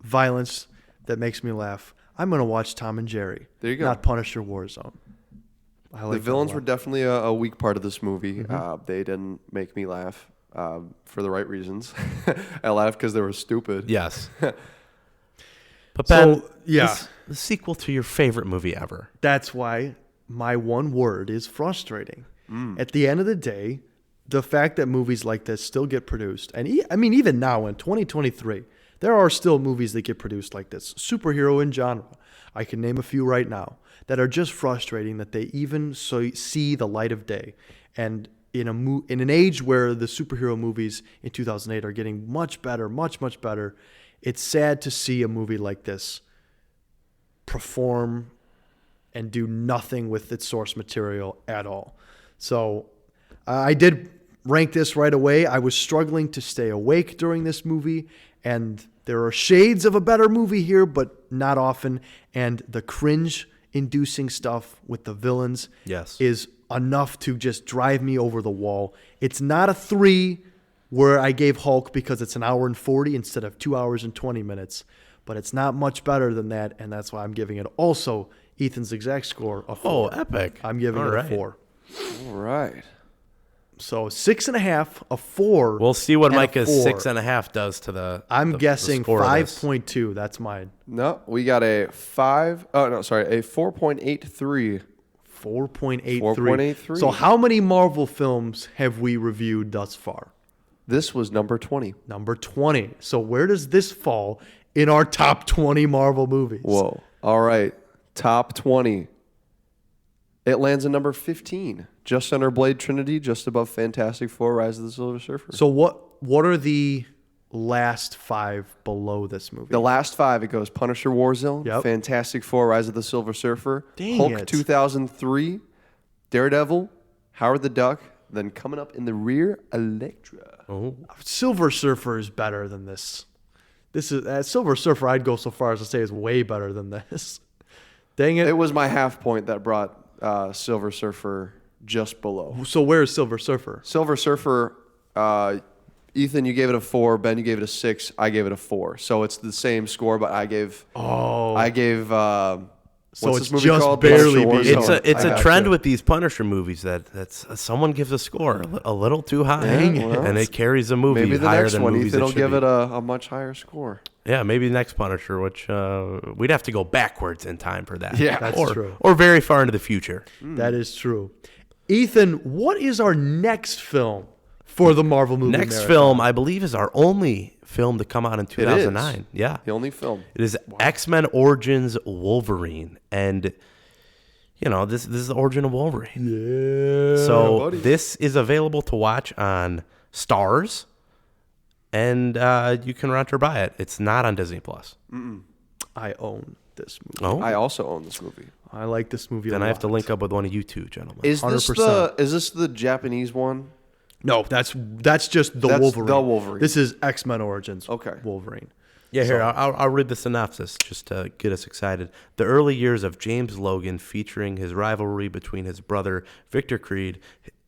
violence that makes me laugh, I'm going to watch Tom and Jerry. There you go. Not Punisher Warzone. I like The that villains a were lot. definitely a weak part of this movie. They didn't make me laugh for the right reasons. I laughed because they were stupid. Yes. But Ben, So, yeah. this- the sequel to your favorite movie ever. That's why my one word is frustrating. At the end of the day, the fact that movies like this still get produced, and even now in 2023, there are still movies that get produced like this, superhero in genre. I can name a few right now that are just frustrating that they even see the light of day. And in an age where the superhero movies in 2008 are getting much better, much better, it's sad to see a movie like this perform and do nothing with its source material at all. So I did rank this right away. I was struggling to stay awake during this movie, and there are shades of a better movie here, but not often. And the cringe-inducing stuff with the villains is enough to just drive me over the wall. It's not a 3 where I gave Hulk because it's an hour and 40 instead of 2 hours and 20 minutes. But it's not much better than that, and that's why I'm giving it also Ethan's exact score, a 4. Oh, epic. I'm giving All it right. a 4. All right. So 6.5, a 4. We'll see what and a Micah's 4. 6.5 does to the. I'm the guessing score of this. 5.2. That's mine. No, we got a 4.83. 4.83. 4.83. So how many Marvel films have we reviewed thus far? This was number 20. Number 20. So where does this fall in our top 20 Marvel movies? Whoa. All right. Top 20. It lands at number 15. Just under Blade Trinity, just above Fantastic Four, Rise of the Silver Surfer. So what are the last 5 below this movie? The last 5, it goes Punisher Warzone, Yep. Fantastic Four, Rise of the Silver Surfer, Dang Hulk it. 2003, Daredevil, Howard the Duck, then coming up in the rear, Elektra. Silver Surfer is better than this. This is Silver Surfer. I'd go so far as to say is way better than this. Dang it! It was my half point that brought Silver Surfer just below. So where is Silver Surfer? Silver Surfer, Ethan, you gave it a 4. Ben, you gave it a 6. I gave it a 4. So it's the same score, but I gave So What's it's this movie just called? barely Punisher beating. Warzone. It's I a gotcha. trend with these Punisher movies that's someone gives a score a little too high, well, and it carries the movie Maybe the higher next than one, movies Ethan will should give be. it a much higher score. Yeah, maybe the next Punisher, which we'd have to go backwards in time for that. Yeah, that's or, true. Or very far into the future. That is true. Ethan, what is our next film for the Marvel movie Next marathon? film, I believe, is our only film to come out in 2009. Yeah. The only film. It is X-Men Origins Wolverine. And, you know, this is the origin of Wolverine. Yeah. So buddy. this is available to watch on Stars, and you can rent or buy it. It's not on Disney+. I own this movie. Oh, I also own this movie. I like this movie a then lot. I have to link up with one of you two, gentlemen. Is this 100%. the Japanese one? No, that's just the That's Wolverine. the Wolverine. This is X-Men Origins. Okay. Wolverine. Yeah, here, I'll read the synopsis just to get us excited. The early years of James Logan, featuring his rivalry between his brother Victor Creed,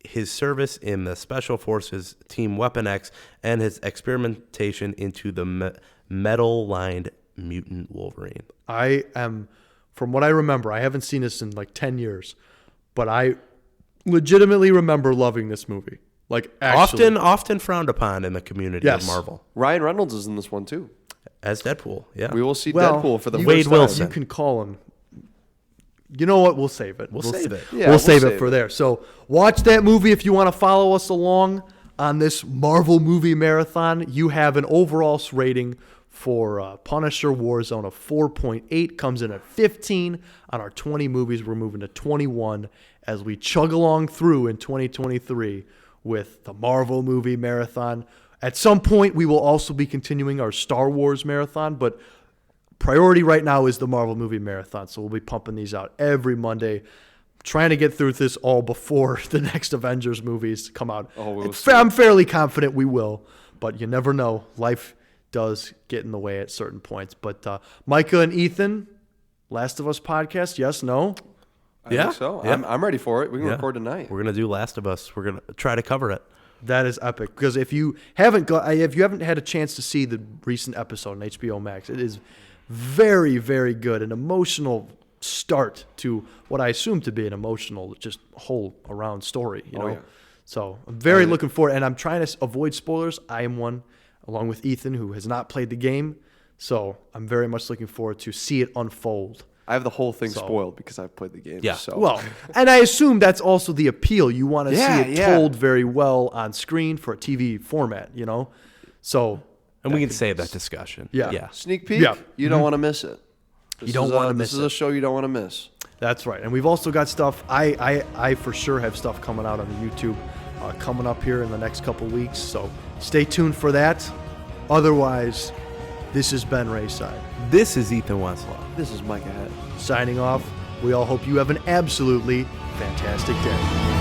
his service in the Special Forces Team Weapon X, and his experimentation into the metal-lined mutant Wolverine. I am, from what I remember, I haven't seen this in like 10 years, but I legitimately remember loving this movie. Like, actually. Often frowned upon in the community Yes. of Marvel. Ryan Reynolds is in this one too. As Deadpool, yeah. We will see Well, Deadpool for the you- first Wade time. Wilson. You can call him. You know what? We'll save it. We'll save it. Yeah, we'll save it for there. So watch that movie if you want to follow us along on this Marvel movie marathon. You have an overall rating for Punisher Warzone of 4.8. Comes in at 15 on our 20 movies. We're moving to 21 as we chug along through in 2023 with the Marvel movie marathon. At some point, we will also be continuing our Star Wars marathon, but priority right now is the Marvel movie marathon. So we'll be pumping these out every Monday, trying to get through this all before the next Avengers movies come out. I'm fairly confident we will, but you never know. Life does get in the way at certain points. But Micah and Ethan, Last of Us podcast, yes, no? I think so. Yeah. I'm ready for it. We can Yeah. record tonight. We're going to do Last of Us. We're going to try to cover it. That is epic, because if you haven't had a chance to see the recent episode on HBO Max, it is very, very good, an emotional start to what I assume to be an emotional, just whole around story. You know, yeah. so I'm very looking forward, and I'm trying to avoid spoilers. I am one, along with Ethan, who has not played the game, so I'm very much looking forward to see it unfold. I have the whole thing So- spoiled because I've played the game. Yeah. So. Well, and I assume that's also the appeal. You want to Yeah, see it yeah. told very well on screen for a TV format, you know? So, And we can save that discussion. Yeah. Yeah. sneak peek. Yeah. You don't want to miss it. You don't wanna miss This is it. a show you don't want to miss. that's right. And we've also got stuff, I for sure have stuff coming out on the YouTube coming up here in the next couple weeks. So stay tuned for that. Otherwise, this is Ben Rayside This is Ethan Westlaw. This is Micah Head. signing off. We all hope you have an absolutely fantastic day.